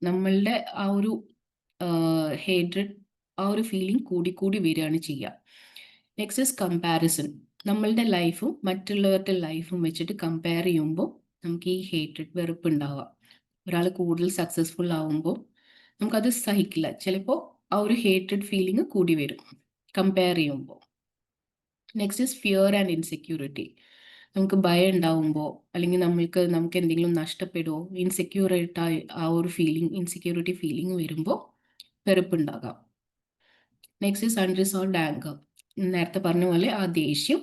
നമ്മളുടെ ആ ഒരു ഹേറ്റ്രഡ്, ആ ഒരു ഫീലിംഗ് കൂടി വരികയാണ് ചെയ്യുക. Next is comparison. നമ്മളുടെ ലൈഫും മറ്റുള്ളവരുടെ ലൈഫും വെച്ചിട്ട് കമ്പയർ ചെയ്യുമ്പോൾ നമുക്ക് ഈ ഹേറ്റ്രഡ്, വെറുപ്പ് ഉണ്ടാവാം. ഒരാൾ കൂടുതൽ സക്സസ്ഫുൾ ആവുമ്പോൾ നമുക്കത് സഹിക്കില്ല. ചിലപ്പോൾ ആ ഒരു ഹേറ്റ്രഡ് ഫീലിംഗ് കൂടി വരും കമ്പയർ ചെയ്യുമ്പോൾ. Next is fear and insecurity. നമുക്ക് ഭയം ഉണ്ടാവുമ്പോൾ അല്ലെങ്കിൽ നമുക്ക് എന്തെങ്കിലും നഷ്ടപ്പെടുമോ, ഇൻസെക്യൂറായിട്ട് ആ ഒരു ഫീലിംഗ്, ഇൻസെക്യൂരിറ്റി ഫീലിംഗ് വരുമ്പോൾ വെറുപ്പുണ്ടാകാം. Next is unresolved anchor. നേരത്തെ പറഞ്ഞ പോലെ ആ ദേഷ്യം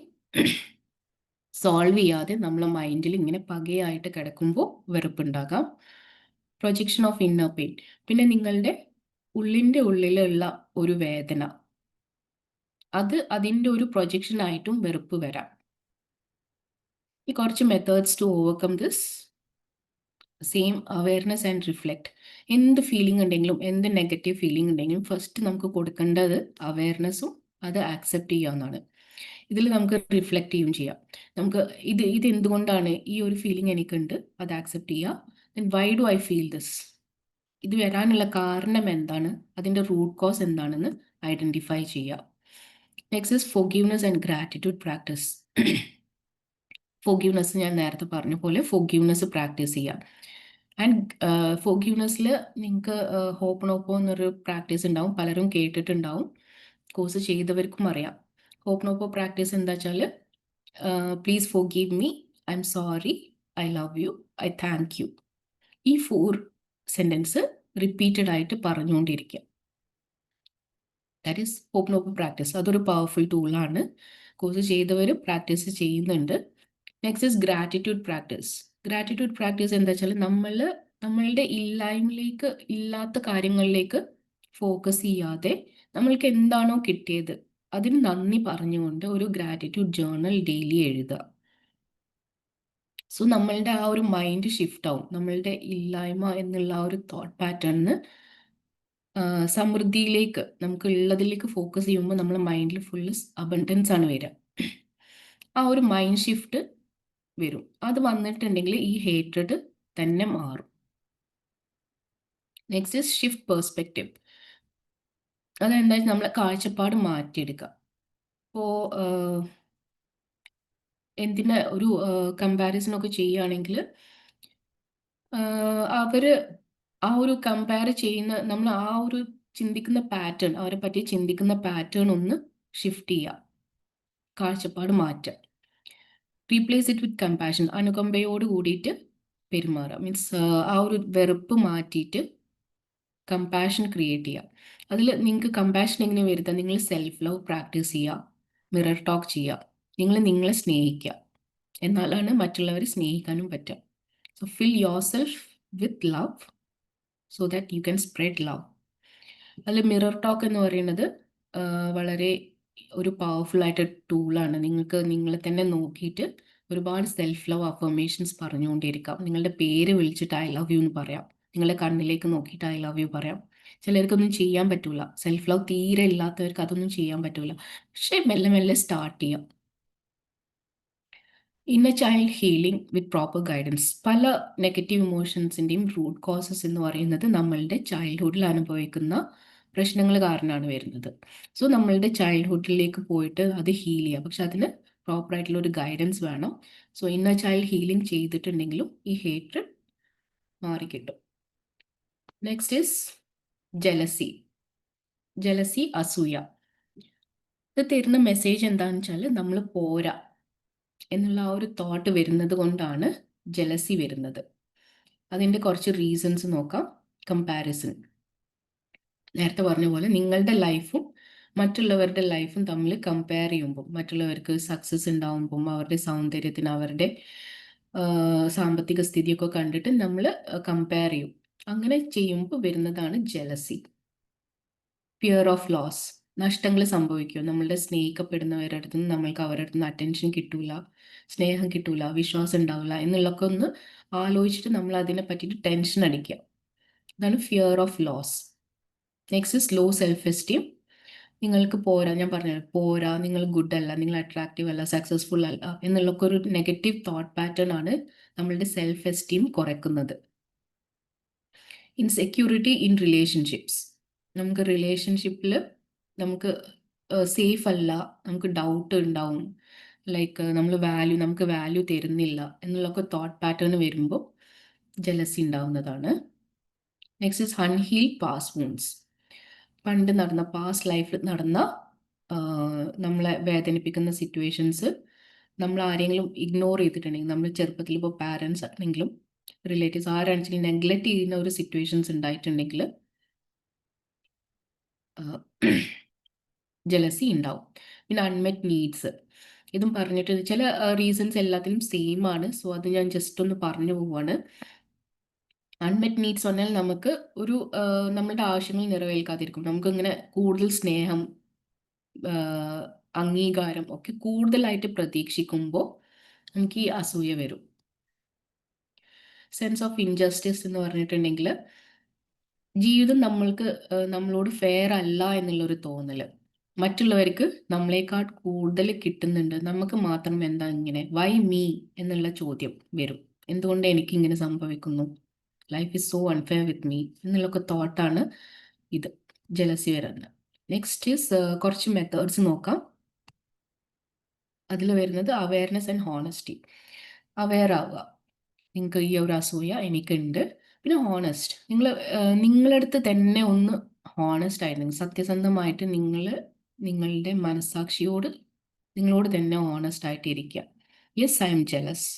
സോൾവ് ചെയ്യാതെ നമ്മളെ മൈൻഡിൽ ഇങ്ങനെ പകയായിട്ട് കിടക്കുമ്പോൾ വെറുപ്പുണ്ടാകാം. Projection of inner pain. പിന്നെ നിങ്ങളുടെ ഉള്ളിലുള്ള ഒരു വേദന, അതിൻ്റെ ഒരു പ്രൊജക്ഷൻ ആയിട്ടും വെറുപ്പ് വരാം. ഈ കുറച്ച് methods to overcome this. Same awareness and reflect. എന്ത് ഫീലിംഗ് ഉണ്ടെങ്കിലും, എന്ത് നെഗറ്റീവ് ഫീലിംഗ് ഉണ്ടെങ്കിലും ഫസ്റ്റ് നമുക്ക് കൊടുക്കേണ്ടത് അവയർനെസ്സും അത് ആക്സെപ്റ്റ് ചെയ്യാവുന്നതാണ്. ഇതിൽ നമുക്ക് റിഫ്ലക്റ്റ് ചെയ്യും ചെയ്യാം. നമുക്ക് ഇത് എന്തുകൊണ്ടാണ് ഈ ഒരു ഫീലിംഗ് എനിക്കുണ്ട്, അത് ആക്സെപ്റ്റ് ചെയ്യുക. Then why do I feel this, ഇത് വരാനുള്ള കാരണം എന്താണ്, അതിൻ്റെ റൂട്ട് കോസ് എന്താണെന്ന് ഐഡൻറ്റിഫൈ ചെയ്യുക. Next is forgiveness and gratitude practice. Forgiveness ഞാൻ നേരത്തെ പറഞ്ഞ പോലെ ഫോർഗീവ്നെസ് പ്രാക്ടീസ് ചെയ്യാം. ആൻഡ് ഫോർഗീവ്നെസ്സിൽ നിങ്ങൾക്ക് ഹോപ്പണോപ്പോ എന്നൊരു പ്രാക്ടീസ് ഉണ്ടാവും, പലരും കേട്ടിട്ടുണ്ടാവും, കോഴ്സ് ചെയ്തവർക്കും അറിയാം. ഹോപ്നോപ്പോ പ്രാക്ടീസ് എന്താ വെച്ചാൽ please forgive me, I'm sorry, I love you, I thank you. ഈ 4 സെൻറ്റൻസ് റിപ്പീറ്റഡ് ആയിട്ട് പറഞ്ഞുകൊണ്ടിരിക്കുക. ദാറ്റ് ഈസ് ഹോപ്നോപ്പോ പ്രാക്ടീസ്. അതൊരു പവർഫുൾ ടൂളാണ്. കോഴ്സ് ചെയ്തവർ പ്രാക്ടീസ് ചെയ്യുന്നുണ്ട്. Next is gratitude practice. Gratitude practice എന്താ വെച്ചാൽ നമ്മളുടെ ഇല്ലായ്മയിലേക്ക്, ഇല്ലാത്ത കാര്യങ്ങളിലേക്ക് ഫോക്കസ് ചെയ്യാതെ നമ്മൾക്ക് എന്താണോ കിട്ടിയത് അതിന് നന്ദി പറഞ്ഞുകൊണ്ട് ഒരു ഗ്രാറ്റിറ്റ്യൂഡ് ജേർണൽ ഡെയിലി എഴുതുക. സോ നമ്മളുടെ ആ ഒരു മൈൻഡ് ഷിഫ്റ്റ് ആവും. നമ്മളുടെ ഇല്ലായ്മ എന്നുള്ള ആ ഒരു തോട്ട് പാറ്റേണിന് സമൃദ്ധിയിലേക്ക്, നമുക്ക് ഉള്ളതിലേക്ക് ഫോക്കസ് ചെയ്യുമ്പോൾ നമ്മളെ മൈൻഡിൽ ഫുള്ള് അബണ്ടൻസ് ആണ് വരിക. ആ ഒരു മൈൻഡ് ഷിഫ്റ്റ് വരും. അത് വന്നിട്ടുണ്ടെങ്കിൽ ഈ ഹേറ്റഡ് തന്നെ മാറും. Next is shift perspective. അതെന്താ വെച്ചാൽ നമ്മളെ കാഴ്ചപ്പാട് മാറ്റിയെടുക്കുക. ഇപ്പോൾ എന്തിന് ഒരു കമ്പാരിസണൊക്കെ ചെയ്യുകയാണെങ്കിൽ അവർ ആ ഒരു കമ്പയർ ചെയ്യുന്ന, നമ്മൾ ആ ഒരു ചിന്തിക്കുന്ന പാറ്റേൺ, അവരെ പറ്റി ചിന്തിക്കുന്ന പാറ്റേൺ ഒന്ന് ഷിഫ്റ്റ് ചെയ്യുക, കാഴ്ചപ്പാട് മാറ്റുക. റീപ്ലേസ് ഇറ്റ് വിത്ത് കമ്പാഷൻ, അനുകമ്പയോട് കൂടിയിട്ട് പെരുമാറുക. മീൻസ് ആ ഒരു വെറുപ്പ് മാറ്റിയിട്ട് കമ്പാഷൻ ക്രിയേറ്റ് ചെയ്യുക. അതിൽ നിങ്ങൾക്ക് കമ്പാഷൻ എങ്ങനെ വരുത്തുക? നിങ്ങൾ സെൽഫ് ലവ് പ്രാക്ടീസ് ചെയ്യുക, മിറർ ടോക്ക് ചെയ്യുക, നിങ്ങളെ സ്നേഹിക്കുക. എന്നാലാണ് മറ്റുള്ളവരെ സ്നേഹിക്കാനും പറ്റുക. So fill yourself with love so that you can spread love. അതിൽ മിറർ ടോക്ക് എന്ന് പറയുന്നത് വളരെ ഒരു പവർഫുൾ ആയിട്ട് ടൂളാണ്. നിങ്ങൾക്ക് നിങ്ങളെ തന്നെ നോക്കിയിട്ട് ഒരുപാട് സെൽഫ് ലവ് അഫർമേഷൻസ് പറഞ്ഞുകൊണ്ടിരിക്കാം. നിങ്ങളുടെ പേര് വിളിച്ചിട്ട് ഐ ലവ് യു എന്ന് പറയാം. നിങ്ങളുടെ കണ്ണിലേക്ക് നോക്കിയിട്ട് ഐ ലവ് യു പറയാം. ചിലർക്കൊന്നും ചെയ്യാൻ പറ്റൂല, സെൽഫ് ലവ് തീരെ ഇല്ലാത്തവർക്ക് അതൊന്നും ചെയ്യാൻ പറ്റൂല. പക്ഷേ മെല്ലെ മെല്ലെ സ്റ്റാർട്ട് ചെയ്യാം. Inner child healing with proper guidance. പല നെഗറ്റീവ് ഇമോഷൻസിൻ്റെയും റൂട്ട് കോസസ് എന്ന് പറയുന്നത് നമ്മളുടെ ചൈൽഡ്ഹുഡിൽ അനുഭവിക്കുന്ന പ്രശ്നങ്ങൾ കാരണമാണ് വരുന്നത്. സോ നമ്മളുടെ ചൈൽഡ്ഹുഡിലേക്ക് പോയിട്ട് അത് ഹീൽ ചെയ്യുക. പക്ഷെ അതിന് പ്രോപ്പറായിട്ടുള്ള ഒരു ഗൈഡൻസ് വേണം. സോ ഇന്നർ ചൈൽഡ് ഹീലിംഗ് ചെയ്തിട്ടുണ്ടെങ്കിലും ഈ ഹേറ്റ്രഡ് മാറിക്കിട്ടും. Next is jealousy. ജലസി, അസൂയ. ഇത് തരുന്ന മെസ്സേജ് എന്താണെന്ന് വെച്ചാൽ നമ്മൾ പോരാ എന്നുള്ള ആ ഒരു തോട്ട് വരുന്നത് കൊണ്ടാണ് ജലസി വരുന്നത്. അതിൻ്റെ കുറച്ച് റീസൺസ് നോക്കാം. കമ്പാരിസൺ. നേരത്തെ പറഞ്ഞ പോലെ നിങ്ങളുടെ ലൈഫും മറ്റുള്ളവരുടെ ലൈഫും തമ്മിൽ കമ്പയർ ചെയ്യുമ്പോൾ, മറ്റുള്ളവർക്ക് സക്സസ് ഉണ്ടാവുമ്പം അവരുടെ സൗന്ദര്യത്തിന്, അവരുടെ സാമ്പത്തിക സ്ഥിതിയൊക്കെ കണ്ടിട്ട് നമ്മൾ കമ്പയർ ചെയ്യും. അങ്ങനെ ചെയ്യുമ്പോൾ വരുന്നതാണ് ജലസി. Fear of loss. നഷ്ടങ്ങൾ സംഭവിക്കും. നമ്മളുടെ സ്നേഹിക്കപ്പെടുന്നവരുടെ അടുത്ത് നിന്ന് നമ്മൾക്ക് അവരുടെ അടുത്ത് നിന്ന് അറ്റൻഷൻ കിട്ടൂല, സ്നേഹം കിട്ടൂല, വിശ്വാസം ഉണ്ടാവില്ല എന്നുള്ളതൊക്കെ ഒന്ന് ആലോചിച്ചിട്ട് നമ്മൾ അതിനെ പറ്റിയിട്ട് ടെൻഷൻ അടിക്കുക. അതാണ് fear of loss. Next is low self esteem. നിങ്ങൾക്ക് പോരാ, ഞാൻ പറഞ്ഞു പോരാ, നിങ്ങൾ ഗുഡ് അല്ല, നിങ്ങൾ അട്രാക്റ്റീവ് അല്ല, സക്സസ്ഫുൾ അല്ല എന്നുള്ളൊക്കെ ഒരു നെഗറ്റീവ് തോട്ട് പാറ്റേൺ ആണ് നമ്മളുടെ സെൽഫ് എസ്റ്റീം കുറയ്ക്കുന്നത്. Insecurity in relationships. നമുക്ക് റിലേഷൻഷിപ്പിൽ നമുക്ക് സേഫ് അല്ല, നമുക്ക് ഡൗട്ട് ഉണ്ടാവും, ലൈക്ക് നമുക്ക് വാല്യൂ തരുന്നില്ല എന്നുള്ളൊക്കെ തോട്ട് പാറ്റേൺ വരുമ്പോൾ ജലസി ഉണ്ടാവുന്നതാണ്. Next is unhealed past wounds. പണ്ട് നടന്ന, പാസ്റ്റ് ലൈഫിൽ നടന്ന നമ്മളെ വേദനിപ്പിക്കുന്ന സിറ്റുവേഷൻസ് നമ്മൾ ആരെങ്കിലും ഇഗ്നോർ ചെയ്തിട്ടുണ്ടെങ്കിൽ, നമ്മൾ ചെറുപ്പത്തിൽ ഇപ്പോൾ പാരൻസ് ആണെങ്കിലും റിലേറ്റീവ്സ് ആരാണെങ്കിലും നെഗ്ലക്റ്റ് ചെയ്യുന്ന ഒരു സിറ്റുവേഷൻസ് ഉണ്ടായിട്ടുണ്ടെങ്കിൽ ജലസി ഉണ്ടാവും. പിന്നെ അൺമെറ്റ് നീഡ്സ്. ഇതും പറഞ്ഞിട്ട് ചില റീസൺസ് എല്ലാത്തിനും സെയിം ആണ്. സോ അത് ഞാൻ ജസ്റ്റ് ഒന്ന് പറഞ്ഞു പോവാണ്. അൺമെറ്റ് നീഡ്സ് പറഞ്ഞാൽ നമുക്ക് ഒരു നമ്മളുടെ ആവശ്യങ്ങൾ നിറവേൽക്കാതിരിക്കും. നമുക്കിങ്ങനെ കൂടുതൽ സ്നേഹം, അംഗീകാരം ഒക്കെ കൂടുതലായിട്ട് പ്രതീക്ഷിക്കുമ്പോൾ നമുക്ക് ഈ അസൂയ വരും. സെൻസ് ഓഫ് ഇൻജസ്റ്റിസ് എന്ന് പറഞ്ഞിട്ടുണ്ടെങ്കിൽ ജീവിതം നമ്മളോട് ഫെയർ അല്ല എന്നുള്ളൊരു തോന്നൽ. മറ്റുള്ളവർക്ക് നമ്മളെക്കാൾ കൂടുതൽ കിട്ടുന്നുണ്ട്, നമുക്ക് മാത്രം എന്താ ഇങ്ങനെ, വൈ മീ എന്നുള്ള ചോദ്യം വരും. എന്തുകൊണ്ട് എനിക്കിങ്ങനെ സംഭവിക്കുന്നു, life is so unfair with me എന്നുള്ളൊക്കെ തോട്ടാണ് ഇത് ജലസി വരുന്നത്. നെക്സ്റ്റ് ഈസ് കുറച്ച് മെത്തേഡ്സ് നോക്കാം. അതിൽ വരുന്നത് അവയർനെസ് ആൻഡ് ഹോണസ്റ്റി. അവെയർ ആവുക, നിങ്ങൾക്ക് ഈ ഒരു അസൂയ എനിക്കുണ്ട്. പിന്നെ ഹോണസ്റ്റ്, നിങ്ങളടുത്ത് തന്നെ ഒന്ന് ഹോണസ്റ്റ് ആയിരുന്നു, സത്യസന്ധമായിട്ട് നിങ്ങളുടെ മനസ്സാക്ഷിയോട് നിങ്ങളോട് തന്നെ ഓണസ്റ്റ് ആയിട്ട് ഇരിക്കുക. Yes, I'm jealous.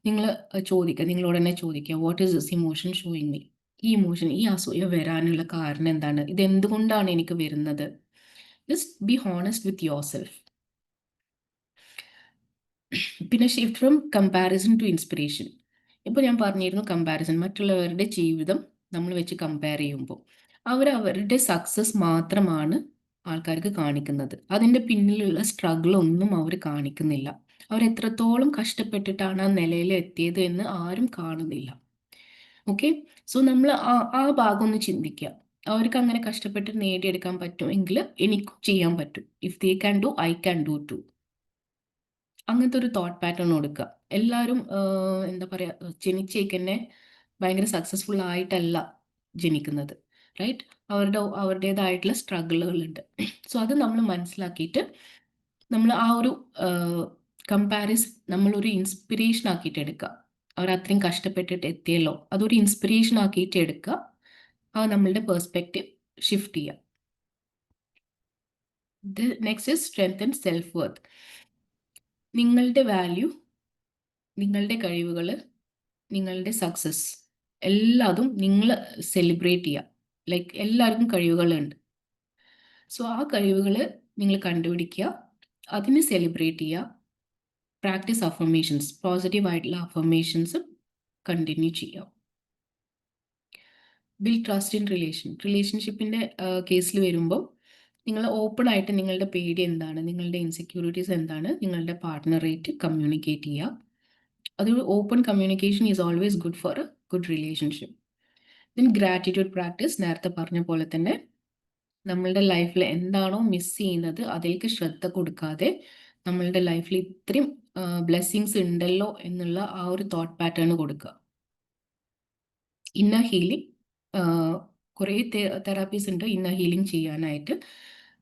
നിങ്ങൾ ചോദിക്കുക, നിങ്ങളോട് തന്നെ ചോദിക്കുക, what is this emotion showing me? ഈ ഇമോഷൻ, ഈ അസൂയ വരാനുള്ള കാരണം എന്താണ്? ഇത് എന്തുകൊണ്ടാണ് എനിക്ക് വരുന്നത്? Just be honest with yourself. പിന്നെ shift from comparison to inspiration. ഇപ്പോൾ ഞാൻ പറഞ്ഞിരുന്നു കമ്പാരിസൺ, മറ്റുള്ളവരുടെ ജീവിതം നമ്മൾ വെച്ച് കമ്പയർ ചെയ്യുമ്പോൾ അവരുടെ സക്സസ് മാത്രമാണ് ആൾക്കാർക്ക് കാണിക്കുന്നത്. അതിൻ്റെ പിന്നിലുള്ള സ്ട്രഗിൾ ഒന്നും അവർ കാണിക്കുന്നില്ല. അവർ എത്രത്തോളം കഷ്ടപ്പെട്ടിട്ടാണ് ആ നിലയിൽ എത്തിയത് എന്ന് ആരും കാണുന്നില്ല. ഓക്കെ, സോ നമ്മൾ ആ ഭാഗം ഒന്ന് ചിന്തിക്കുക. അവർക്ക് അങ്ങനെ കഷ്ടപ്പെട്ട് നേടിയെടുക്കാൻ പറ്റുമെങ്കിൽ എനിക്കും ചെയ്യാൻ പറ്റും. If they can do, I can do too. അങ്ങനത്തെ ഒരു തോട്ട് പാറ്റേൺ കൊടുക്കുക. എല്ലാവരും എന്താ പറയുക, ജനിച്ചേക്കന്നെ ഭയങ്കര സക്സസ്ഫുൾ ആയിട്ടല്ല ജനിക്കുന്നത്, റൈറ്റ്? അവരുടേതായിട്ടുള്ള സ്ട്രഗിളുകളുണ്ട്. സോ അത് നമ്മൾ മനസ്സിലാക്കിയിട്ട് നമ്മൾ ആ ഒരു നമ്മളൊരു ഇൻസ്പിറേഷൻ ആക്കിയിട്ട് എടുക്കുക. അവർ അത്രയും കഷ്ടപ്പെട്ടിട്ട് എത്തിയല്ലോ, അതൊരു ഇൻസ്പിറേഷൻ ആക്കിയിട്ട് എടുക്കുക. ആ നമ്മളുടെ പെർസ്പെക്റ്റീവ് ഷിഫ്റ്റ് ചെയ്യുക. Next is strength and self worth. നിങ്ങളുടെ വാല്യൂ, നിങ്ങളുടെ കഴിവുകൾ, നിങ്ങളുടെ സക്സസ് എല്ലാതും നിങ്ങൾ സെലിബ്രേറ്റ് ചെയ്യുക. ലൈക്ക് എല്ലാവർക്കും കഴിവുകളുണ്ട്. സോ ആ കഴിവുകൾ നിങ്ങൾ കണ്ടുപിടിക്കുക, അതിനെ സെലിബ്രേറ്റ് ചെയ്യുക. പ്രാക്ടീസ് അഫർമേഷൻസ്, പോസിറ്റീവ് ആയിട്ടുള്ള അഫർമേഷൻസ് കണ്ടിന്യൂ ചെയ്യുക. ബിൽഡ് ട്രസ്റ്റ് ഇൻ റിലേഷൻഷിപ്പിൻ്റെ കേസിൽ വരുമ്പോൾ നിങ്ങൾ ഓപ്പൺ ആയിട്ട് നിങ്ങളുടെ പേടി എന്താണ്, നിങ്ങളുടെ ഇൻസെക്യൂരിറ്റീസ് എന്താണ്, നിങ്ങളുടെ പാർട്ട്ണറായിട്ട് കമ്മ്യൂണിക്കേറ്റ് ചെയ്യുക. അതൊരു open communication is always good for A good relationship. Then gratitude practice. നേരത്തെ പറഞ്ഞ പോലെ തന്നെ നമ്മളുടെ ലൈഫിൽ എന്താണോ മിസ് ചെയ്യുന്നത് അതിലേക്ക് ശ്രദ്ധ കൊടുക്കാതെ നമ്മളുടെ ലൈഫിൽ ഇത്രയും ബ്ലെസ്സിങ്സ് ഉണ്ടല്ലോ എന്നുള്ള ആ ഒരു തോട്ട് പാറ്റേൺ കൊടുക്കുക. ഇന്നർ ഹീലിംഗ്, കുറേ തെറാപ്പീസ് ഉണ്ട് ഇന്നർ ഹീലിംഗ് ചെയ്യാനായിട്ട്.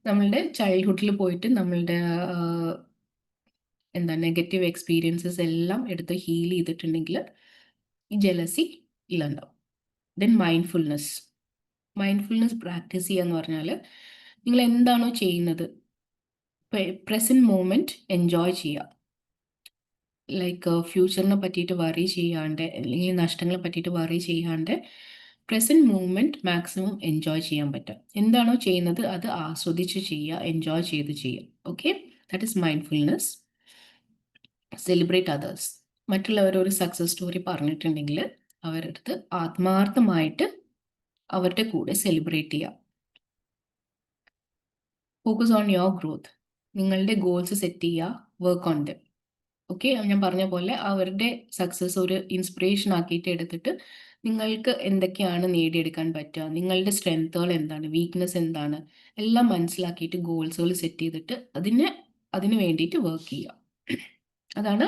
നമ്മളുടെ ചൈൽഡ്ഹുഡിൽ പോയിട്ട് നമ്മളുടെ എന്താ നെഗറ്റീവ് എക്സ്പീരിയൻസസ് എല്ലാം എടുത്ത് ഹീൽ ചെയ്തിട്ടുണ്ടെങ്കിൽ ഈ ജലസി ഇല്ലാണ്ടാവും. ദെൻ മൈൻഡ്ഫുൾനെസ് പ്രാക്ടീസ് ചെയ്യുക എന്ന് പറഞ്ഞാൽ നിങ്ങൾ എന്താണോ ചെയ്യുന്നത് പ്രസൻറ്റ് മൂമെൻറ്റ് എൻജോയ് ചെയ്യുക. ലൈക്ക് ഫ്യൂച്ചറിനെ പറ്റിയിട്ട് വറി ചെയ്യാണ്ട്, അല്ലെങ്കിൽ നഷ്ടങ്ങളെ പറ്റിയിട്ട് വറി ചെയ്യാണ്ട് പ്രസൻറ്റ് മൂമെൻറ്റ് മാക്സിമം എൻജോയ് ചെയ്യാൻ പറ്റുക. എന്താണോ ചെയ്യുന്നത് അത് ആസ്വദിച്ച് ചെയ്യുക, എൻജോയ് ചെയ്ത് ചെയ്യുക. Okay, that is mindfulness. Celebrate others. മറ്റുള്ളവർ ഒരു സക്സസ് സ്റ്റോറി പറഞ്ഞിട്ടുണ്ടെങ്കിൽ അവരുടെ അടുത്ത് ആത്മാർത്ഥമായിട്ട് അവരുടെ കൂടെ സെലിബ്രേറ്റ് ചെയ്യുക. Focus on your growth. നിങ്ങളുടെ ഗോൾസ് സെറ്റ് ചെയ്യുക, വർക്ക് ഓൺ ദം. ഓക്കെ, ഞാൻ പറഞ്ഞ പോലെ അവരുടെ സക്സസ് ഒരു ഇൻസ്പിറേഷൻ ആക്കിയിട്ട് എടുത്തിട്ട് നിങ്ങൾക്ക് എന്തൊക്കെയാണ് നേടിയെടുക്കാൻ പറ്റുക, നിങ്ങളുടെ സ്ട്രെങ്ത്തുകൾ എന്താണ്, വീക്ക്നെസ് എന്താണ്, എല്ലാം മനസ്സിലാക്കിയിട്ട് ഗോൾസുകൾ സെറ്റ് ചെയ്തിട്ട് അതിന് വേണ്ടിയിട്ട് വർക്ക് ചെയ്യുക. അതാണ്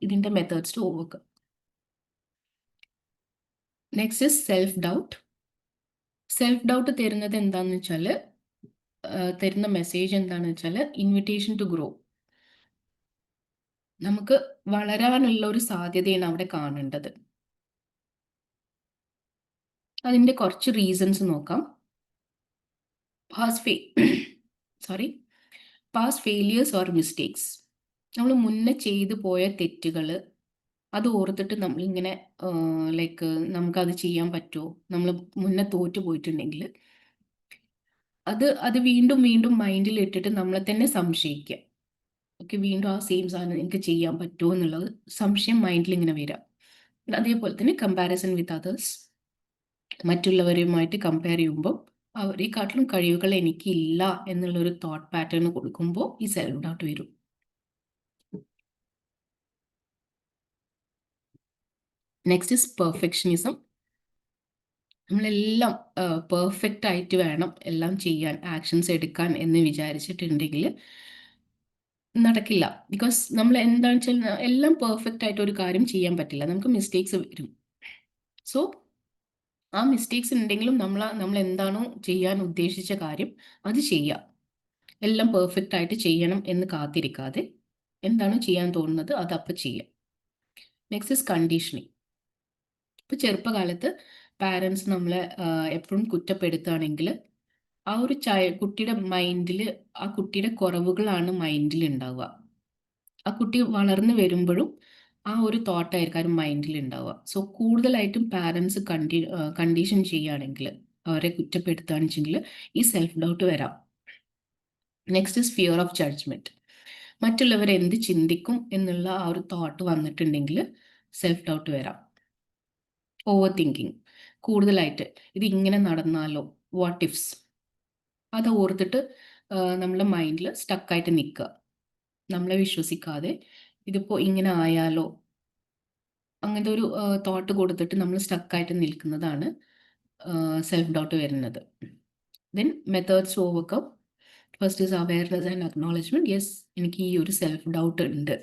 ഇതിൻ്റെ methods to overcome. Next is self doubt. Self doubt തരുന്നത് എന്താണെന്ന് വെച്ചാൽ, തരുന്ന മെസ്സേജ് എന്താണെന്ന് വെച്ചാൽ ഇൻവിറ്റേഷൻ ടു ഗ്രോ. നമുക്ക് വളരാനുള്ള ഒരു സാധ്യതയാണ് അവിടെ കാണേണ്ടത്. അതിൻ്റെ കുറച്ച് റീസൺസ് നോക്കാം. Past failures or mistakes. നമ്മൾ മുന്നേ ചെയ്തു പോയ തെറ്റുകൾ അത് ഓർത്തിട്ട് നമ്മളിങ്ങനെ ലൈക്ക് നമുക്കത് ചെയ്യാൻ പറ്റുമോ, നമ്മൾ മുന്നേ തോറ്റു പോയിട്ടുണ്ടെങ്കിൽ അത് വീണ്ടും വീണ്ടും മൈൻഡിൽ ഇട്ടിട്ട് നമ്മളെ തന്നെ സംശയിക്കുക. ഓക്കെ, വീണ്ടും ആ സെയിം സാധനം എനിക്ക് ചെയ്യാൻ പറ്റുമോ എന്നുള്ളത് സംശയം മൈൻഡിൽ ഇങ്ങനെ വരാം. അതേപോലെ തന്നെ കമ്പാരിസൺ വിത്ത് അതേഴ്സ്. മറ്റുള്ളവരുമായിട്ട് കമ്പയർ ചെയ്യുമ്പോൾ അവരെക്കാട്ടിലും കഴിവുകൾ എനിക്കില്ല എന്നുള്ളൊരു തോട്ട് പാറ്റേൺ കൊടുക്കുമ്പോൾ ഈ സെൽഫ് ഡൗട്ട് വരും. Next is perfectionism. നമ്മളെല്ലാം പെർഫെക്റ്റ് ആയിട്ട് വേണം എല്ലാം ചെയ്യാൻ, ആക്ഷൻസ് എടുക്കാൻ എന്ന് വിചാരിച്ചിട്ടുണ്ടെങ്കിൽ നടക്കില്ല. ബിക്കോസ് നമ്മൾ എന്താണെന്ന് വെച്ചാൽ എല്ലാം പെർഫെക്റ്റ് ആയിട്ട് ഒരു കാര്യം ചെയ്യാൻ പറ്റില്ല, നമുക്ക് മിസ്റ്റേക്സ് വരും. സോ ആ മിസ്റ്റേക്സ് ഉണ്ടെങ്കിലും നമ്മൾ എന്താണോ ചെയ്യാൻ ഉദ്ദേശിച്ച കാര്യം അത് ചെയ്യുക. എല്ലാം പെർഫെക്റ്റ് ആയിട്ട് ചെയ്യണം എന്ന് കാത്തിരിക്കാതെ എന്താണോ ചെയ്യാൻ തോന്നുന്നത് അത് അപ്പം ചെയ്യുക. Next is conditioning. ഇപ്പോൾ ചെറുപ്പകാലത്ത് പാരൻസ് നമ്മളെ എപ്പോഴും കുറ്റപ്പെടുത്തുകയാണെങ്കിൽ ആ ഒരു കുട്ടിയുടെ മൈൻഡിൽ ആ കുട്ടിയുടെ കുറവുകളാണ് മൈൻഡിൽ ഉണ്ടാവുക. ആ കുട്ടി വളർന്നു വരുമ്പോഴും ആ ഒരു തോട്ടായിരിക്കും മൈൻഡിൽ ഉണ്ടാവുക. സോ കൂടുതലായിട്ടും പാരൻസ് കണ്ടീഷൻ ചെയ്യുകയാണെങ്കിൽ, അവരെ കുറ്റപ്പെടുത്തുകയാണെന്നുവെച്ചെങ്കിൽ ഈ സെൽഫ് ഡൗട്ട് വരാം. Next is fear of judgment. മറ്റുള്ളവർ എന്ത് ചിന്തിക്കും എന്നുള്ള ആ ഒരു തോട്ട് വന്നിട്ടുണ്ടെങ്കിൽ സെൽഫ് ഡൗട്ട് വരാം. ഓവർ തിങ്കിങ് കൂടുതലായിട്ട്, ഇത് ഇങ്ങനെ നടന്നാലോ, വാട്ട് ഇഫ്സ്, അത് ഓർത്തിട്ട് നമ്മളെ മൈൻഡിൽ സ്റ്റക്കായിട്ട് നിൽക്കുക. നമ്മളെ വിശ്വസിക്കാതെ ഇതിപ്പോൾ ഇങ്ങനെ ആയാലോ, അങ്ങനത്തെ ഒരു തോട്ട് കൊടുത്തിട്ട് നമ്മൾ സ്റ്റക്കായിട്ട് നിൽക്കുന്നതാണ് സെൽഫ് ഡൗട്ട് വരുന്നത്. Then methods to overcome. First is awareness and acknowledgement. Yes, എനിക്ക് ഈ ഒരു സെൽഫ് ഡൗട്ട് ഉണ്ട്,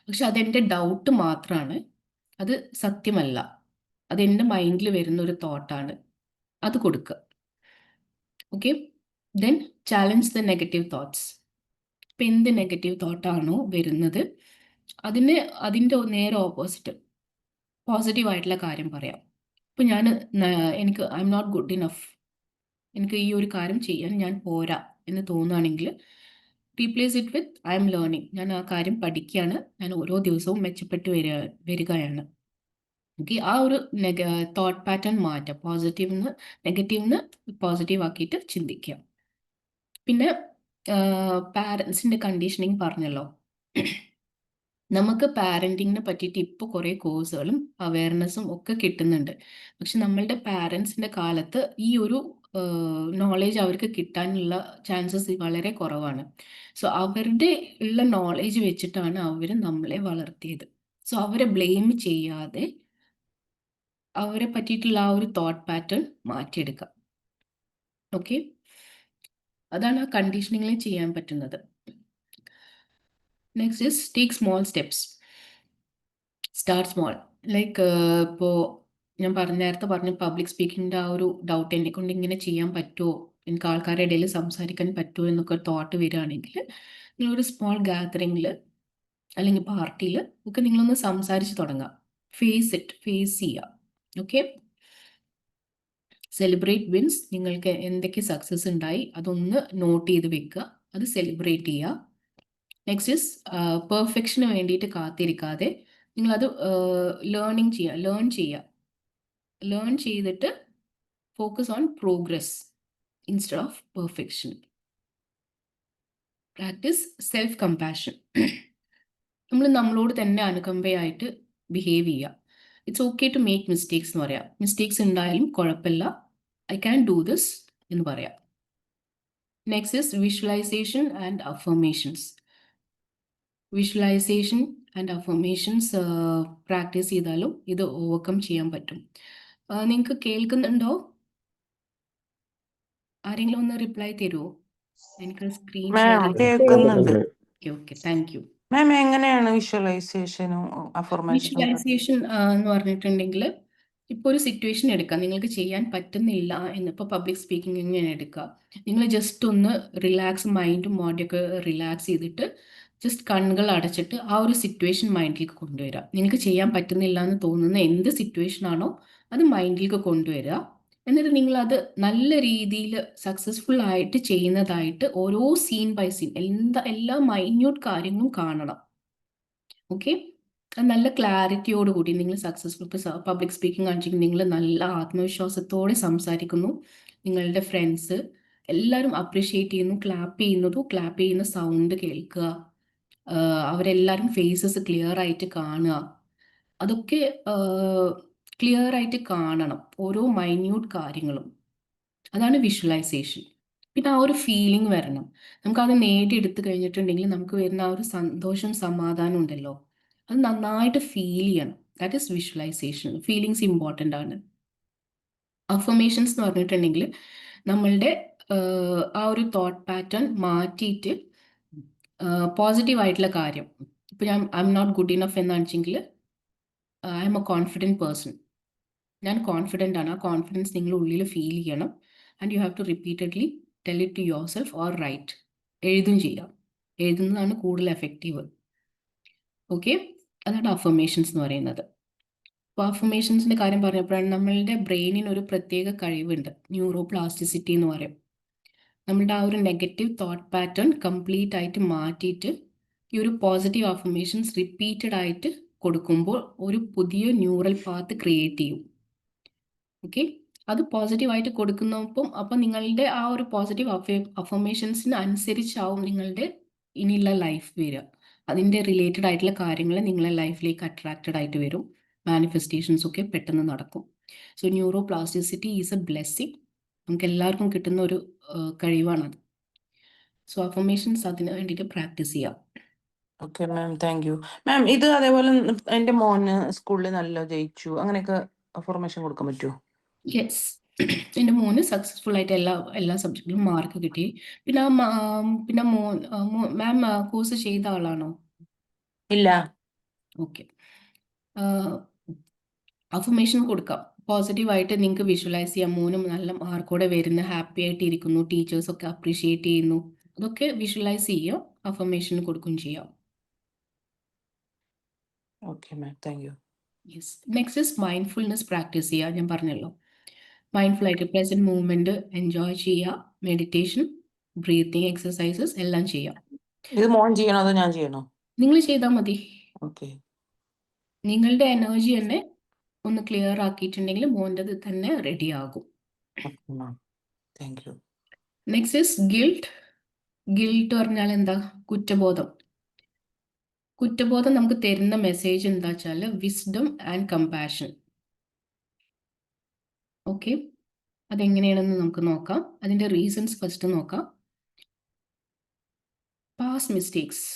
പക്ഷെ അതെൻ്റെ ഡൗട്ട് മാത്രമാണ്, അത് സത്യമല്ല, അതെൻ്റെ മൈൻഡിൽ വരുന്ന ഒരു തോട്ടാണ്, അത് കൊടുക്കുക. Okay. Then challenge the negative thoughts. ഇപ്പം എന്ത് നെഗറ്റീവ് തോട്ടാണോ വരുന്നത് അതിൻ്റെ നേരെ ഓപ്പോസിറ്റ് പോസിറ്റീവായിട്ടുള്ള കാര്യം പറയാം. ഇപ്പം എനിക്ക് I'm not good enough, എനിക്ക് ഈ ഒരു കാര്യം ചെയ്യാൻ ഞാൻ പോരാ എന്ന് തോന്നുകയാണെങ്കിൽ replace it with I'm learning. ഞാൻ ആ കാര്യം പഠിക്കുകയാണ്, ഞാൻ ഓരോ ദിവസവും മെച്ചപ്പെട്ട് വരികയാണ്. ഓക്കെ. ആ ഒരു തോട്ട് പാറ്റേൺ മാറ്റാം. നെഗറ്റീവ്ന്ന് പോസിറ്റീവ് ആക്കിയിട്ട് ചിന്തിക്കുക. പിന്നെ പാരൻസിൻ്റെ കണ്ടീഷനിങ് പറഞ്ഞല്ലോ. നമുക്ക് പാരൻറ്റിങ്ങിനെ പറ്റിയിട്ട് ഇപ്പോൾ കുറേ കോഴ്സുകളും അവയർനെസ്സും ഒക്കെ കിട്ടുന്നുണ്ട്. പക്ഷെ നമ്മളുടെ പാരൻസിൻ്റെ കാലത്ത് ഈ ഒരു നോളേജ് അവർക്ക് കിട്ടാനുള്ള ചാൻസസ് വളരെ കുറവാണ്. സോ അവരുടെ ഉള്ള നോളേജ് വെച്ചിട്ടാണ് അവർ നമ്മളെ വളർത്തിയത്. സോ അവരെ ബ്ലെയിം ചെയ്യാതെ അവരെ പറ്റിയിട്ടുള്ള ആ ഒരു തോട്ട് പാറ്റേൺ മാറ്റിയെടുക്കുക. ഓക്കെ. അതാണ് ആ കണ്ടീഷനിങ്ങിൽ ചെയ്യാൻ പറ്റുന്നത്. Next is take small steps. Start small. Like ഇപ്പോൾ ഞാൻ നേരത്തെ പറഞ്ഞ പബ്ലിക് സ്പീക്കിങ്ങിൻ്റെ ആ ഒരു ഡൗട്ട്, എന്നെക്കൊണ്ട് ഇങ്ങനെ ചെയ്യാൻ പറ്റുമോ, എനിക്ക് ആൾക്കാരുടെ ഇടയിൽ സംസാരിക്കാൻ പറ്റുമോ എന്നൊക്കെ തോട്ട് വരികയാണെങ്കിൽ നിങ്ങളൊരു സ്മോൾ ഗാദറിങ്ങിൽ അല്ലെങ്കിൽ പാർട്ടിയിൽ ഒക്കെ നിങ്ങളൊന്ന് സംസാരിച്ച് തുടങ്ങാം. ഫേസ് ചെയ്യുക. ഓക്കെ. Celebrate wins. നിങ്ങൾക്ക് എന്തൊക്കെ സക്സസ് ഉണ്ടായി അതൊന്ന് നോട്ട് ചെയ്ത് വെക്കുക, അത് സെലിബ്രേറ്റ് ചെയ്യുക. നെക്സ്റ്റ് ഇസ് പെർഫെക്ഷന് വേണ്ടിയിട്ട് കാത്തിരിക്കാതെ നിങ്ങളത് ലേൺ ചെയ്തിട്ട് focus on progress instead of perfection. Practice self compassion. നമ്മൾ നമ്മളോട് തന്നെ അനുകമ്പയായിട്ട് ബിഹേവ് ചെയ്യുക. It's okay to make mistakes എന്ന് പറയാം. മിസ്റ്റേക്സ് ഉണ്ടായാലും കുഴപ്പമില്ല, ഐ ക്യാൻ ഡു ദിസ് എന്ന് പറയാം. Next is visualisation and affirmations. Visualisation and affirmations practice ചെയ്താലും ഇത് ഓവർകം ചെയ്യാൻ പറ്റും. നിങ്ങൾക്ക് കേൾക്കുന്നുണ്ടോ? ആരെങ്കിലും ഒന്ന് റിപ്ലൈ തരുമോ? എനിക്ക് സ്ക്രീൻ ഷെയർ മാം കേൾക്കുന്നുണ്ട്. Okay, thank U. മാം എങ്ങനെയാണ് വിഷ്വലൈസേഷനും അഫർമേഷനും? വിഷ്വലൈസേഷൻ എന്ന് പറഞ്ഞിട്ടുണ്ടെങ്കിൽ ഇപ്പോൾ ഒരു സിറ്റുവേഷൻ എടുക്കാം, നിങ്ങൾക്ക് ചെയ്യാൻ പറ്റുന്നില്ല എന്നിപ്പോൾ പബ്ലിക് സ്പീക്കിംഗ് ഇങ്ങനെ എടുക്കുക. നിങ്ങൾ ജസ്റ്റ് ഒന്ന് റിലാക്സ്, മൈൻഡും ബോഡിയൊക്കെ റിലാക്സ് ചെയ്തിട്ട് ജസ്റ്റ് കണ്ണുകൾ അടച്ചിട്ട് ആ ഒരു സിറ്റുവേഷൻ മൈൻഡിലേക്ക് കൊണ്ടുവരിക. നിങ്ങൾക്ക് ചെയ്യാൻ പറ്റുന്നില്ല എന്ന് തോന്നുന്ന എന്ത് സിറ്റുവേഷൻ ആണോ അത് മൈൻഡിലേക്ക് കൊണ്ടുവരിക. എന്നിട്ട് നിങ്ങളത് നല്ല രീതിയിൽ സക്സസ്ഫുൾ ആയിട്ട് ചെയ്യുന്നതായിട്ട് ഓരോ സീൻ ബൈ സീൻ എല്ലാ മൈന്യൂട്ട് കാര്യങ്ങളും കാണണം. ഓക്കെ. നല്ല ക്ലാരിറ്റിയോട് കൂടി നിങ്ങൾ സക്സസ്ഫുൾ പബ്ലിക് സ്പീക്കിംഗ് കാണിച്ചിട്ട് നിങ്ങൾ നല്ല ആത്മവിശ്വാസത്തോടെ സംസാരിക്കുന്നു, നിങ്ങളുടെ ഫ്രണ്ട്സ് എല്ലാവരും അപ്രീഷിയേറ്റ് ചെയ്യുന്നു, ക്ലാപ്പ് ചെയ്യുന്ന സൗണ്ട് കേൾക്കുക, അവരെല്ലാവരും ഫേസസ് ക്ലിയർ ആയിട്ട് കാണുക, അതൊക്കെ ക്ലിയർ ആയിട്ട് കാണണം, ഓരോ മൈന്യൂട്ട് കാര്യങ്ങളും. അതാണ് വിഷ്വലൈസേഷൻ. പിന്നെ ആ ഒരു ഫീലിംഗ് വരണം. നമുക്കത് നേടിയെടുത്ത് കഴിഞ്ഞിട്ടുണ്ടെങ്കിൽ നമുക്ക് വരുന്ന ആ ഒരു സന്തോഷം, സമാധാനം ഉണ്ടല്ലോ, അത് നന്നായിട്ട് ഫീൽ ചെയ്യണം. That is visualisation. Feelings important ആണ്. അഫർമേഷൻസ് എന്ന് പറഞ്ഞിട്ടുണ്ടെങ്കിൽ നമ്മളുടെ ആ ഒരു തോട്ട് പാറ്റേൺ മാറ്റിയിട്ട് പോസിറ്റീവ് ആയിട്ടുള്ള കാര്യം, ഇപ്പോൾ I'm not good enough എന്നാണ് വെച്ചെങ്കിൽ I'm a confident person, ഞാൻ കോൺഫിഡൻ്റ് ആണ്. ആ കോൺഫിഡൻസ് നിങ്ങൾ ഉള്ളിൽ ഫീൽ ചെയ്യണം. And you have to repeatedly tell it to yourself or write. ചെയ്യാം. എഴുതുന്നതാണ് കൂടുതൽ എഫക്റ്റീവ്. ഓക്കെ. അതാണ് അഫർമേഷൻസ് എന്ന് പറയുന്നത്. ഇപ്പോൾ അഫർമേഷൻസിൻ്റെ കാര്യം പറഞ്ഞപ്പോഴാണ് നമ്മളുടെ ബ്രെയിനിന് ഒരു പ്രത്യേക കഴിവുണ്ട്, ന്യൂറോ പ്ലാസ്റ്റിസിറ്റി എന്ന് പറയും. നമ്മളുടെ ആ ഒരു നെഗറ്റീവ് തോട്ട് പാറ്റേൺ കംപ്ലീറ്റ് ആയിട്ട് മാറ്റിയിട്ട് ഈ ഒരു പോസിറ്റീവ് അഫർമേഷൻസ് റിപ്പീറ്റഡ് ആയിട്ട് കൊടുക്കുമ്പോൾ ഒരു പുതിയ ന്യൂറൽ പാത്ത് ക്രിയേറ്റ് ചെയ്യും. ഓക്കെ, അത് പോസിറ്റീവായിട്ട് കൊടുക്കുന്നപ്പം അപ്പം നിങ്ങളുടെ ആ ഒരു പോസിറ്റീവ് അഫർമേഷൻസിന് അനുസരിച്ചാവും നിങ്ങളുടെ ഇനിയുള്ള ലൈഫ് വരിക. അതിൻ്റെ റിലേറ്റഡ് ആയിട്ടുള്ള കാര്യങ്ങൾ നിങ്ങളെ ലൈഫിലേക്ക് അട്രാക്റ്റഡ് ആയിട്ട് വരും. മാനിഫെസ്റ്റേഷൻസ് ഒക്കെ പെട്ടെന്ന് നടക്കും. So neuro plasticity is A blessing. നമുക്ക് എല്ലാവർക്കും കിട്ടുന്ന ഒരു കഴിവാണത്. സോ അഫർമേഷൻസ് അതിന് വേണ്ടിയിട്ട് പ്രാക്ടീസ് ചെയ്യാം. Okay ma'am, thank you ma'am. ഇത് അതേപോലെ എൻ്റെ മോന് സ്കൂളിൽ നല്ല ജയിച്ചു, അങ്ങനെയൊക്കെ അഫർമേഷൻ കൊടുക്കാൻ പറ്റുമോ? യെസ്, എൻ്റെ മോന് സക്സസ്ഫുൾ ആയിട്ട് എല്ലാ സബ്ജക്റ്റിലും മാർക്ക് കിട്ടി. പിന്നെ പിന്നെ മാം കോഴ്സ് ചെയ്ത ആളാണോ? ഇല്ല. ഓക്കെ, അഫർമേഷൻ കൊടുക്കാം. പോസിറ്റീവായിട്ട് നിങ്ങൾക്ക് വിഷ്വലൈസ് ചെയ്യാം. മോനും നല്ല മാർക്കോടെ വരുന്ന, ഹാപ്പി ആയിട്ട് ഇരിക്കുന്നു, ടീച്ചേഴ്സൊക്കെ അപ്രീഷിയേറ്റ് ചെയ്യുന്നു, അതൊക്കെ വിഷ്വലൈസ് ചെയ്യുക, അഫർമേഷൻ കൊടുക്കുകയും ചെയ്യാം. Okay ma'am, thank you. Yes, next is mindfulness practice ചെയ്യുക. ഞാൻ പറഞ്ഞല്ലോ, മൈൻഡ്ഫുൾ ആയിട്ട് പ്രസൻറ്റ് മൂവ്മെൻറ്റ് എൻജോയ് ചെയ്യുക, മെഡിറ്റേഷൻ, ബ്രീത്തിങ് എക്സസൈസസ് എല്ലാം ചെയ്യാം. ഇത് മോൻ ചെയ്യണോ അതോ ഞാൻ ചെയ്യണോ? നിങ്ങൾ ചെയ്താൽ മതി. ഓക്കെ. നിങ്ങളുടെ എനർജി തന്നെ ഒന്ന് ക്ലിയർ ആക്കിയിട്ടുണ്ടെങ്കിൽ മോൻ്റെത് തന്നെ റെഡി ആകും. Okay ma'am, thank you. Next is guilt. Guilt പറഞ്ഞാൽ എന്താ? കുറ്റബോധം. കുറ്റബോധം നമുക്ക് തരുന്ന മെസ്സേജ് എന്താ വെച്ചാൽ വിസ്ഡം ആൻഡ് കമ്പാഷൻ. ഓക്കെ, അതെങ്ങനെയാണെന്ന് നമുക്ക് നോക്കാം. അതിൻ്റെ റീസൺസ് ഫസ്റ്റ് നോക്കാം. പാസ്റ്റ് മിസ്റ്റേക്സ്,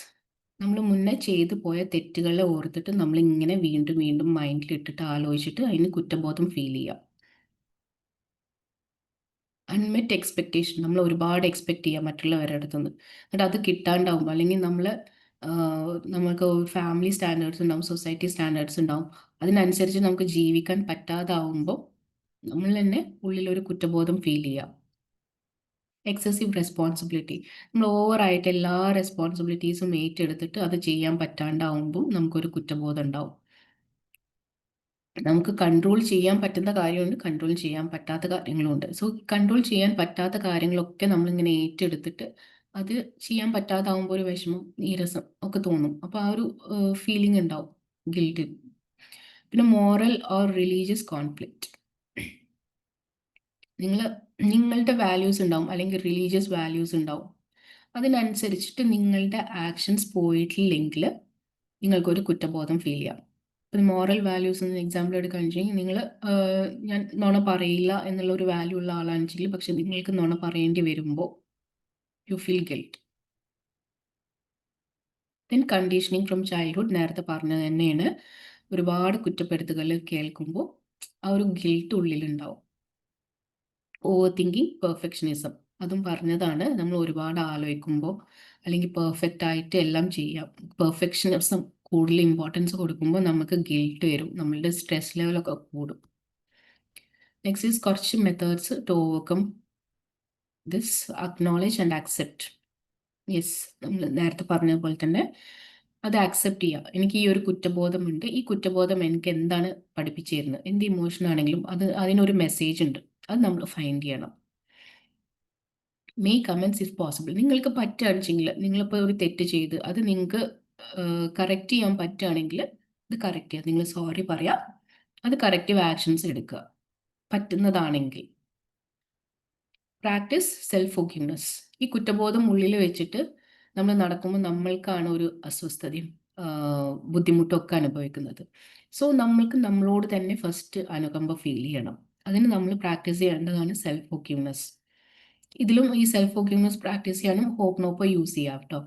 നമ്മൾ മുന്നേ ചെയ്തു പോയ തെറ്റുകളെ ഓർത്തിട്ട് നമ്മൾ ഇങ്ങനെ വീണ്ടും വീണ്ടും മൈൻഡിൽ ഇട്ടിട്ട് ആലോചിച്ചിട്ട് അതിന് കുറ്റബോധം ഫീൽ ചെയ്യുക. അൺമെറ്റ് എക്സ്പെക്റ്റേഷൻ, നമ്മൾ ഒരുപാട് എക്സ്പെക്ട് ചെയ്യുക മറ്റുള്ളവരുടെ അടുത്തുനിന്ന്, എന്നിട്ട് അത് കിട്ടാണ്ടാവുമ്പോൾ, അല്ലെങ്കിൽ നമുക്ക് ഫാമിലി സ്റ്റാൻഡേർഡ്സ് ഉണ്ടാവും, സൊസൈറ്റി സ്റ്റാൻഡേർഡ്സ് ഉണ്ടാവും, അതിനനുസരിച്ച് നമുക്ക് ജീവിക്കാൻ പറ്റാതാവുമ്പോൾ നമ്മൾ തന്നെ ഉള്ളിലൊരു കുറ്റബോധം ഫീൽ ചെയ്യുക. എക്സസീവ് റെസ്പോൺസിബിലിറ്റി, നമ്മൾ ഓവറായിട്ട് എല്ലാ റെസ്പോൺസിബിലിറ്റീസും ഏറ്റെടുത്തിട്ട് അത് ചെയ്യാൻ പറ്റാണ്ടാവുമ്പോൾ നമുക്കൊരു കുറ്റബോധം ഉണ്ടാവും. നമുക്ക് കൺട്രോൾ ചെയ്യാൻ പറ്റുന്ന കാര്യമുണ്ട്, കൺട്രോൾ ചെയ്യാൻ പറ്റാത്ത കാര്യങ്ങളുണ്ട്. സോ കൺട്രോൾ ചെയ്യാൻ പറ്റാത്ത കാര്യങ്ങളൊക്കെ നമ്മളിങ്ങനെ ഏറ്റെടുത്തിട്ട് അത് ചെയ്യാൻ പറ്റാതാവുമ്പോൾ ഒരു വിഷമം, നീരസം ഒക്കെ തോന്നും. അപ്പോൾ ആ ഒരു ഫീലിംഗ് ഉണ്ടാവും, ഗിൽറ്റ്. പിന്നെ മോറൽ ഓർ റിലീജിയസ് കോൺഫ്ലിക്റ്റ്, നിങ്ങളുടെ വാല്യൂസ് ഉണ്ടാവും, അല്ലെങ്കിൽ റിലീജിയസ് വാല്യൂസ് ഉണ്ടാവും. അതിനനുസരിച്ചിട്ട് നിങ്ങളുടെ ആക്ഷൻസ് പോയിട്ടില്ലെങ്കിൽ നിങ്ങൾക്കൊരു കുറ്റബോധം ഫീൽ ചെയ്യാം. ഇപ്പം മോറൽ വാല്യൂസ് എന്ന് എക്സാമ്പിൾ എടുക്കുകയാണെന്ന് വെച്ചാൽ, നിങ്ങൾ ഞാൻ നുണ പറയില്ല എന്നുള്ള ഒരു വാല്യൂ ഉള്ള ആളാണെന്നുവെച്ചെങ്കിൽ, പക്ഷെ നിങ്ങൾക്ക് നുണ പറയേണ്ടി വരുമ്പോൾ you feel guilt. Then conditioning from childhood, നേരത്തെ പറഞ്ഞത് തന്നെയാണ്. ഒരുപാട് കുറ്റപ്പെടുത്തുകൾ കേൾക്കുമ്പോൾ ആ ഒരു ഗിൽറ്റ് ഉള്ളിലുണ്ടാവും. ഓവർ തിങ്കിങ്, പെർഫെക്ഷനിസം, അതും പറഞ്ഞതാണ്. നമ്മൾ ഒരുപാട് ആലോചിക്കുമ്പോൾ അല്ലെങ്കിൽ പെർഫെക്റ്റ് ആയിട്ട് എല്ലാം ചെയ്യാം, പെർഫെക്ഷനിസം കൂടുതൽ ഇമ്പോർട്ടൻസ് കൊടുക്കുമ്പോൾ നമുക്ക് ഗിൽറ്റ് വരും, നമ്മളുടെ സ്ട്രെസ് ലെവലൊക്കെ കൂടും. നെക്സ്റ്റ് ഈസ് കുറച്ച് methods to overcome this. Acknowledge and accept. Yes, നമ്മൾ നേരത്തെ പറഞ്ഞ പോലെ തന്നെ അത് ആക്സെപ്റ്റ് ചെയ്യുക. എനിക്ക് ഈ ഒരു കുറ്റബോധമുണ്ട്, ഈ കുറ്റബോധം എനിക്ക് എന്താണ് പഠിപ്പിച്ചു തരുന്നത്, എന്ത് ഇമോഷൻ ആണെങ്കിലും അതിനൊരു മെസ്സേജ് ഉണ്ട്, അത് നമ്മൾ ഫൈൻഡ് ചെയ്യണം. Make comments if possible. നിങ്ങൾക്ക് പറ്റുകയാണെന്നുവെച്ചെങ്കിൽ, നിങ്ങളിപ്പോൾ ഒരു തെറ്റ് ചെയ്ത് അത് നിങ്ങൾക്ക് കറക്റ്റ് ചെയ്യാൻ പറ്റുകയാണെങ്കിൽ അത് കറക്റ്റ് ചെയ്യുക, നിങ്ങൾ സോറി പറയുക, അത് കറക്റ്റീവ് ആക്ഷൻസ് എടുക്കുക പറ്റുന്നതാണെങ്കിൽ. Practice self forgiveness. ഈ കുറ്റബോധം ഉള്ളിൽ വെച്ചിട്ട് നമ്മൾ നടക്കുമ്പോൾ നമ്മൾക്കാണ് ഒരു അസ്വസ്ഥതയും ബുദ്ധിമുട്ടൊക്കെ അനുഭവിക്കുന്നത്. സോ നമ്മൾക്ക് നമ്മളോട് തന്നെ ഫസ്റ്റ് അനുകമ്പ ഫീൽ ചെയ്യണം. അതിന് നമ്മൾ പ്രാക്ടീസ് ചെയ്യേണ്ടതാണ് സെൽഫ് ഫോർഗിവ്നെസ്. ഇതിലും ഈ സെൽഫ് ഫോർഗിവ്നെസ് പ്രാക്ടീസ് ചെയ്യാനും ഹോപ്നോപ്പോ യൂസ് ചെയ്യാം കേട്ടോ.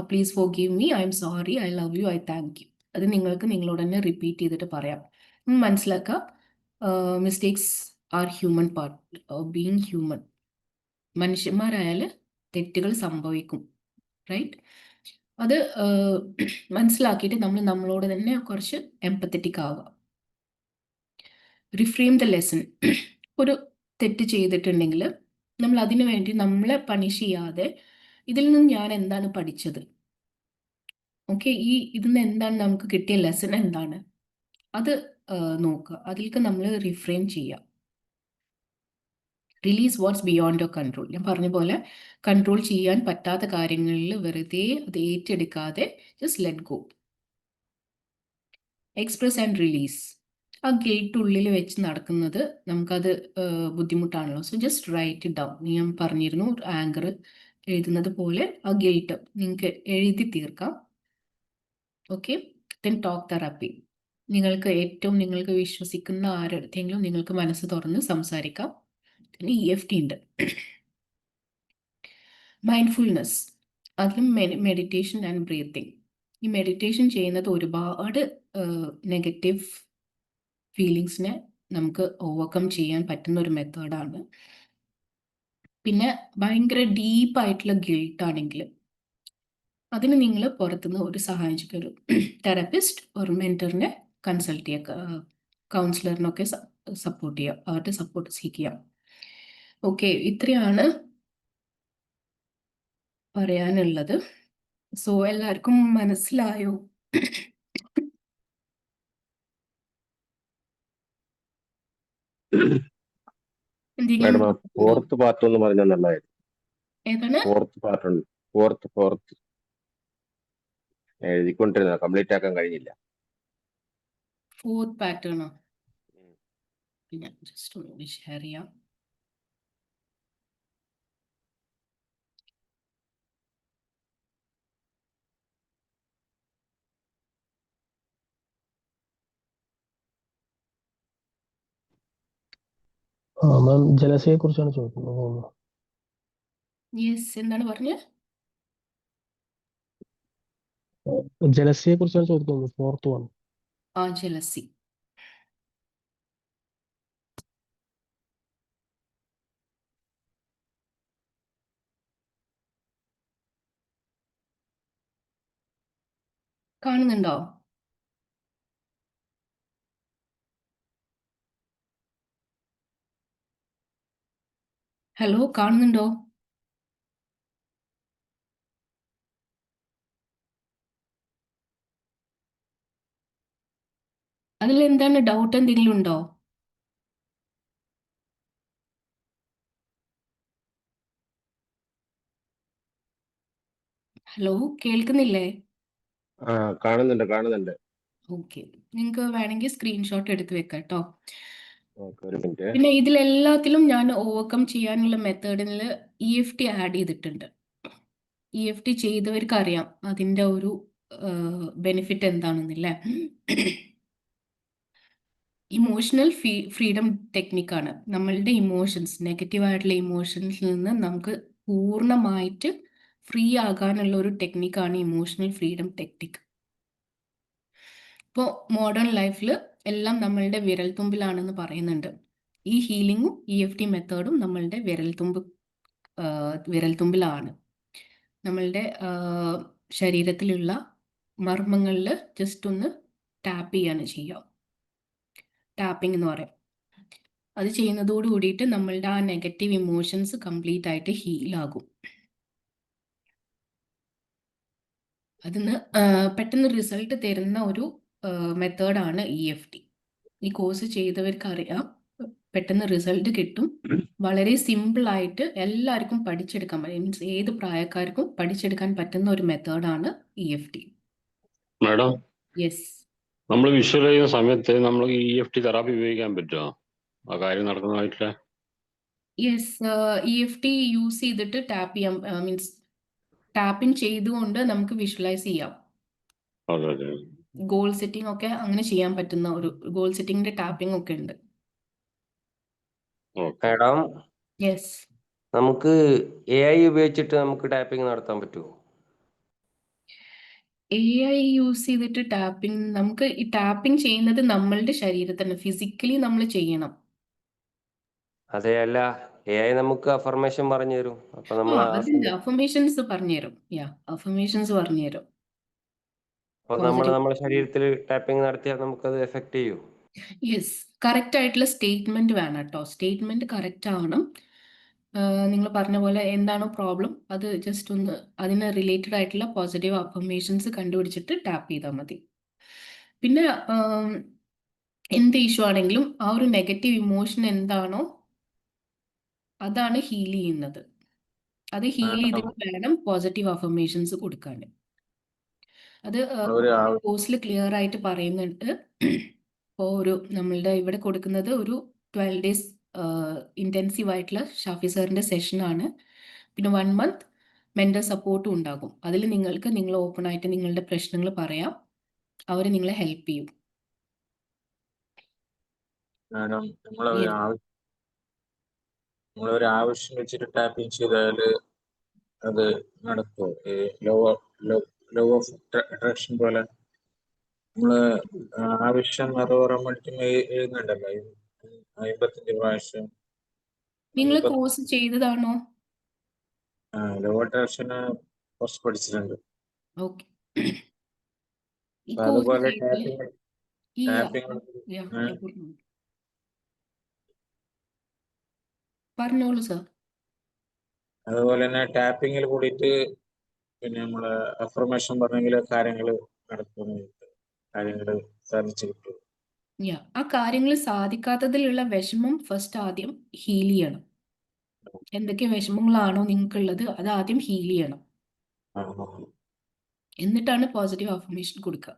Please forgive me, I'm sorry, I love you, I thank you. അത് നിങ്ങൾക്ക് നിങ്ങളോട് തന്നെ റിപ്പീറ്റ് ചെയ്തിട്ട് പറയാം. മനസ്സിലാക്കുക, mistakes are human part of being human. മനുഷ്യന്മാരായാൽ തെറ്റുകൾ സംഭവിക്കും, റൈറ്റ്? അത് മനസ്സിലാക്കിയിട്ട് നമ്മൾ നമ്മളോട് തന്നെ കുറച്ച് എംപത്തറ്റിക് ആവുക. റിഫ്രെയിം ദ ലെസൺ. ഒരു തെറ്റ് ചെയ്തിട്ടുണ്ടെങ്കിൽ നമ്മൾ അതിനു വേണ്ടി നമ്മളെ പണിഷ് ചെയ്യാതെ ഇതിൽ നിന്ന് ഞാൻ എന്താണ് പഠിച്ചത്, ഓക്കെ, ഇതിൽ നിന്ന് എന്താണ് നമുക്ക് കിട്ടിയ ലെസൺ എന്താണ്, അത് നോക്കുക. അതിലേക്ക് നമ്മൾ റിഫ്രെയിം ചെയ്യുക. Release what's beyond your control. ഞാൻ പറഞ്ഞ പോലെ കൺട്രോൾ ചെയ്യാൻ പറ്റാത്ത കാര്യങ്ങളിൽ വെറുതെ അത് ഏറ്റെടുക്കാതെ just let go. Express and release. ആ ഗിൽട്ട് ഉള്ളിൽ വെച്ച് നടക്കുന്നത് നമുക്കത് ബുദ്ധിമുട്ടാണല്ലോ. So just write it down. ഞാൻ പറഞ്ഞിരുന്നു ആങ്കർ എഴുതുന്നത് പോലെ ആ ഗിൽട്ട് നിങ്ങൾക്ക് എഴുതി തീർക്കാം. ഓക്കെ. Then talk therapy. നിങ്ങൾക്ക് വിശ്വസിക്കുന്ന ആരടുത്തെങ്കിലും നിങ്ങൾക്ക് മനസ്സ് തുറന്ന് സംസാരിക്കാം. പിന്നെ EFT ഉണ്ട്. മൈൻഡ്ഫുൾനെസ്. അതിലും മെഡിറ്റേഷൻ ആൻഡ് ബ്രീത്തിങ്. ഈ മെഡിറ്റേഷൻ ചെയ്യുന്നത് ഒരുപാട് നെഗറ്റീവ് ഫീലിങ്സിനെ നമുക്ക് ഓവർകം ചെയ്യാൻ പറ്റുന്ന ഒരു മെത്തേഡാണ്. പിന്നെ ഭയങ്കര ഡീപ്പായിട്ടുള്ള ഗിൽട്ട് ആണെങ്കിൽ അതിന് നിങ്ങൾ പുറത്തുനിന്ന് ഒരു സഹായിച്ചിട്ട് ഒരു തെറാപ്പിസ്റ്റ് ഒരു മെൻറ്ററിനെ കൺസൾട്ട് ചെയ്യുക, കൗൺസിലറിനൊക്കെ സപ്പോർട്ട് ചെയ്യുക, അവരുടെ സപ്പോർട്ട് സീക്കുക. ഓക്കെ, ഇത്രയാണ് പറയാനുള്ളത്. സോ എല്ലാവർക്കും മനസ്സിലായോ? എന്തെങ്കിലും മാഡം, ഫോർത്ത് പാർട്ട് ഒന്ന് പറഞ്ഞാൽ നല്ലതായിരുന്നു. ഏതാണ് ഫോർത്ത് എഴുതിക്കൊണ്ടിരുന്ന കംപ്ലീറ്റ് ആക്കാൻ കഴിഞ്ഞില്ല. ഫോർത്ത് പാറ്റേണോ? ഞാൻ ജസ്റ്റ് ഒന്ന് ഷെയർ ചെയ്യാം. മാം, ജലസയെ കുറിച്ചാണ് ചോദിക്കുന്നത്. യെസ്, എന്താണ് പറഞ്ഞത്? ജലസയെ കുറിച്ചാണ് ചോദിക്കുന്നത്. Fourth one. ജലസി. കാണുന്നുണ്ടോ? ഹലോ, കാണുന്നുണ്ടോ? അതിൽ എന്താണ് ഡൗട്ട് എന്തെങ്കിലും ഉണ്ടോ? ഹലോ, കേൾക്കുന്നില്ലേ? കാണുന്നുണ്ട്. ഓക്കെ, നിങ്ങൾക്ക് വേണമെങ്കിൽ സ്ക്രീൻഷോട്ട് എടുത്ത് വെക്കാം കേട്ടോ. ഓക്കെ, ഒരു മിനിറ്റ്. പിന്നെ ഇതിലെല്ലാത്തിലും ഞാൻ ഓവർകം ചെയ്യാനുള്ള മെത്തേഡിൽ EFT ആഡ് ചെയ്തിട്ടുണ്ട്. EFT ചെയ്തവർക്ക് അറിയാം അതിൻ്റെ ഒരു ബെനിഫിറ്റ് എന്താണെന്നില്ലേ. ഇമോഷണൽ ഫ്രീഡം ടെക്നിക്കാണ്. നമ്മളുടെ ഇമോഷൻസ്, നെഗറ്റീവായിട്ടുള്ള ഇമോഷൻസിൽ നിന്ന് നമുക്ക് പൂർണ്ണമായിട്ട് ഫ്രീ ആകാനുള്ള ഒരു ടെക്നിക്കാണ് ഇമോഷണൽ ഫ്രീഡം ടെക്നിക്ക്. ഇപ്പോൾ മോഡേൺ ലൈഫിൽ എല്ലാം നമ്മളുടെ വിരൽത്തുമ്പിലാണെന്ന് പറയുന്നുണ്ട്. ഈ ഹീലിങ്ങും EFT മെത്തേഡും നമ്മളുടെ വിരൽത്തുമ്പിലാണ്. നമ്മളുടെ ശരീരത്തിലുള്ള മർമ്മങ്ങളിൽ ജസ്റ്റ് ഒന്ന് ടാപ്പ് ചെയ്യാണ് ചെയ്യുക. ടാപ്പിംഗ് എന്ന് പറയും. അത് ചെയ്യുന്നതോട് കൂടിയിട്ട് നമ്മളുടെ ആ നെഗറ്റീവ് ഇമോഷൻസ് കംപ്ലീറ്റ് ആയിട്ട് ഹീലാകും. അതിന് പെട്ടെന്ന് റിസൾട്ട് തരുന്ന ഒരു മെത്തേഡാണ് EFT. ഈ കോഴ്സ് ചെയ്തവർക്ക് അറിയാം, പെട്ടെന്ന് റിസൾട്ട് കിട്ടും. വളരെ സിമ്പിളായിട്ട് എല്ലാവർക്കും പഠിച്ചെടുക്കാൻ പറ്റും. മീൻസ് ഏത് പ്രായക്കാർക്കും പഠിച്ചെടുക്കാൻ പറ്റുന്ന ഒരു മെത്തേഡാണ് EFT. Madam, yes. നമ്മൾ വിഷ്വൽ ചെയ്യുന്ന സമയത്ത് നമ്മൾ EFT തെറാപ്പി ഉപയോഗിക്കാൻ പറ്റുമോ? ആ കാര്യം നടക്കുന്നതായിട്ടില്ല. യെസ്, EFT യൂസ് ചെയ്തിട്ട് ടാപ്പ് ചെയ്യാം. മീൻസ് ടാപ്പിംഗ് ചെയ്തുകൊണ്ട് നമുക്ക് വിഷ്വലൈസ് ചെയ്യാം. അതെ. ഗോൾ സെറ്റിംഗ് ഒക്കെ അങ്ങനെ ചെയ്യാൻ പറ്റുന്ന ഒരു ഗോൾ സെറ്റിംഗിന്റെ ടാപ്പിംഗ് ഒക്കെ ഉണ്ട്. Madam, yes. നമുക്ക് AI ഉപയോഗിച്ചിട്ട് നമുക്ക് ടാപ്പിംഗ് നടത്താൻ പറ്റുമോ? AI യൂസ് ചെയ്തിട്ട് ടാപ്പിംഗ്, നമുക്ക് ഈ ടാപ്പിംഗ് ചെയ്യുന്നത് നമ്മളുടെ ശരീരത്തിന് ഫിസിക്കലി നമ്മൾ ചെയ്യണം. അതെ, അല്ല, AI നമുക്ക് അഫർമേഷൻ പറഞ്ഞു തരും. അപ്പൊ നമ്മൾ അതിന്റെ അഫർമേഷൻസ് പറഞ്ഞുതരും. അഫർമേഷൻസ് പറഞ്ഞുതരും. നമ്മുടെ ശരീരത്തിൽ ടാപ്പിംഗ് നടത്തിയാൽ നമുക്കത് എഫക്ട് ചെയ്യും. യെസ്, കറക്റ്റ് ആയിട്ടുള്ള സ്റ്റേറ്റ്മെന്റ് വേണം കേട്ടോ. സ്റ്റേറ്റ്മെന്റ് കറക്റ്റ് ആവണം. നിങ്ങൾ പറഞ്ഞ പോലെ എന്താണോ പ്രോബ്ലം അത് ജസ്റ്റ് ഒന്ന് അതിന് റിലേറ്റഡ് ആയിട്ടുള്ള പോസിറ്റീവ് അഫർമേഷൻസ് കണ്ടുപിടിച്ചിട്ട് ടാപ്പ് ചെയ്താൽ മതി. പിന്നെ എന്ത് ഇഷ്യൂ ആണെങ്കിലും ആ ഒരു നെഗറ്റീവ് ഇമോഷൻ എന്താണോ അതാണ് ഹീൽ ചെയ്യുന്നത്. അത് ഹീൽ ചെയ്തിട്ട് വേണം പോസിറ്റീവ് അഫർമേഷൻസ് കൊടുക്കാൻ. അത് കോഴ്സിൽ ക്ലിയർ ആയിട്ട് പറയുന്നുണ്ട്. ഇപ്പോൾ നമ്മളുടെ ഇവിടെ കൊടുക്കുന്നത് ഒരു 12 days ഇൻറ്റൻസീവ് ആയിട്ടുള്ള ഷാഫി സാറിൻ്റെ സെഷനാണ്. പിന്നെ 1 month മെൻ്റൽ സപ്പോർട്ടും ഉണ്ടാകും. അതിൽ നിങ്ങൾ ഓപ്പൺ ആയിട്ട് നിങ്ങളുടെ പ്രശ്നങ്ങൾ പറയാം, അവർ നിങ്ങളെ ഹെൽപ്പ് ചെയ്യും. Madam Yes. നമ്മളൊരു ആവശ്യം വെച്ചിട്ട് ടാപ്പിംഗ് ചെയ്താൽ അത് നടക്കുമോ? ഈ ലോ ഓഫ് അട്രാക്ഷൻ പോലെ നമ്മള് ആവശ്യം നിറവേറാൻ വേണ്ടി എഴുതുന്നുണ്ടല്ലോ 55 പ്രാവശ്യം. നിങ്ങൾ കോഴ്സ് ചെയ്തതാണോ? ലോ അട്രാക്ഷന് കുറച്ച് പഠിച്ചിട്ടുണ്ട്. ഓക്കെ. ഈ അപ്പൊ കോഴ്സ് അതുപോലെ ചെയ്തത് പറഞ്ഞോളൂ സർ. അതുപോലെ തന്നെ ടാപ്പിങ്ങിൽ കൂടിയിട്ട് പിന്നെ നമ്മള് അഫർമേഷൻ പറഞ്ഞെങ്കിൽ കാര്യങ്ങൾ നടക്കുന്നു, കാര്യങ്ങൾ സാധിച്ചു കിട്ടും. ആ കാര്യങ്ങൾ സാധിക്കാത്തതിലുള്ള വിഷമം ഫസ്റ്റ് ആദ്യം ഹീൽ ചെയ്യണം. എന്തൊക്കെ വിഷമങ്ങളാണോ നിങ്ങൾക്കുള്ളത് അത് ആദ്യം ഹീൽ ചെയ്യണം. എന്നിട്ടാണ് പോസിറ്റീവ് അഫർമേഷൻ കൊടുക്കുക.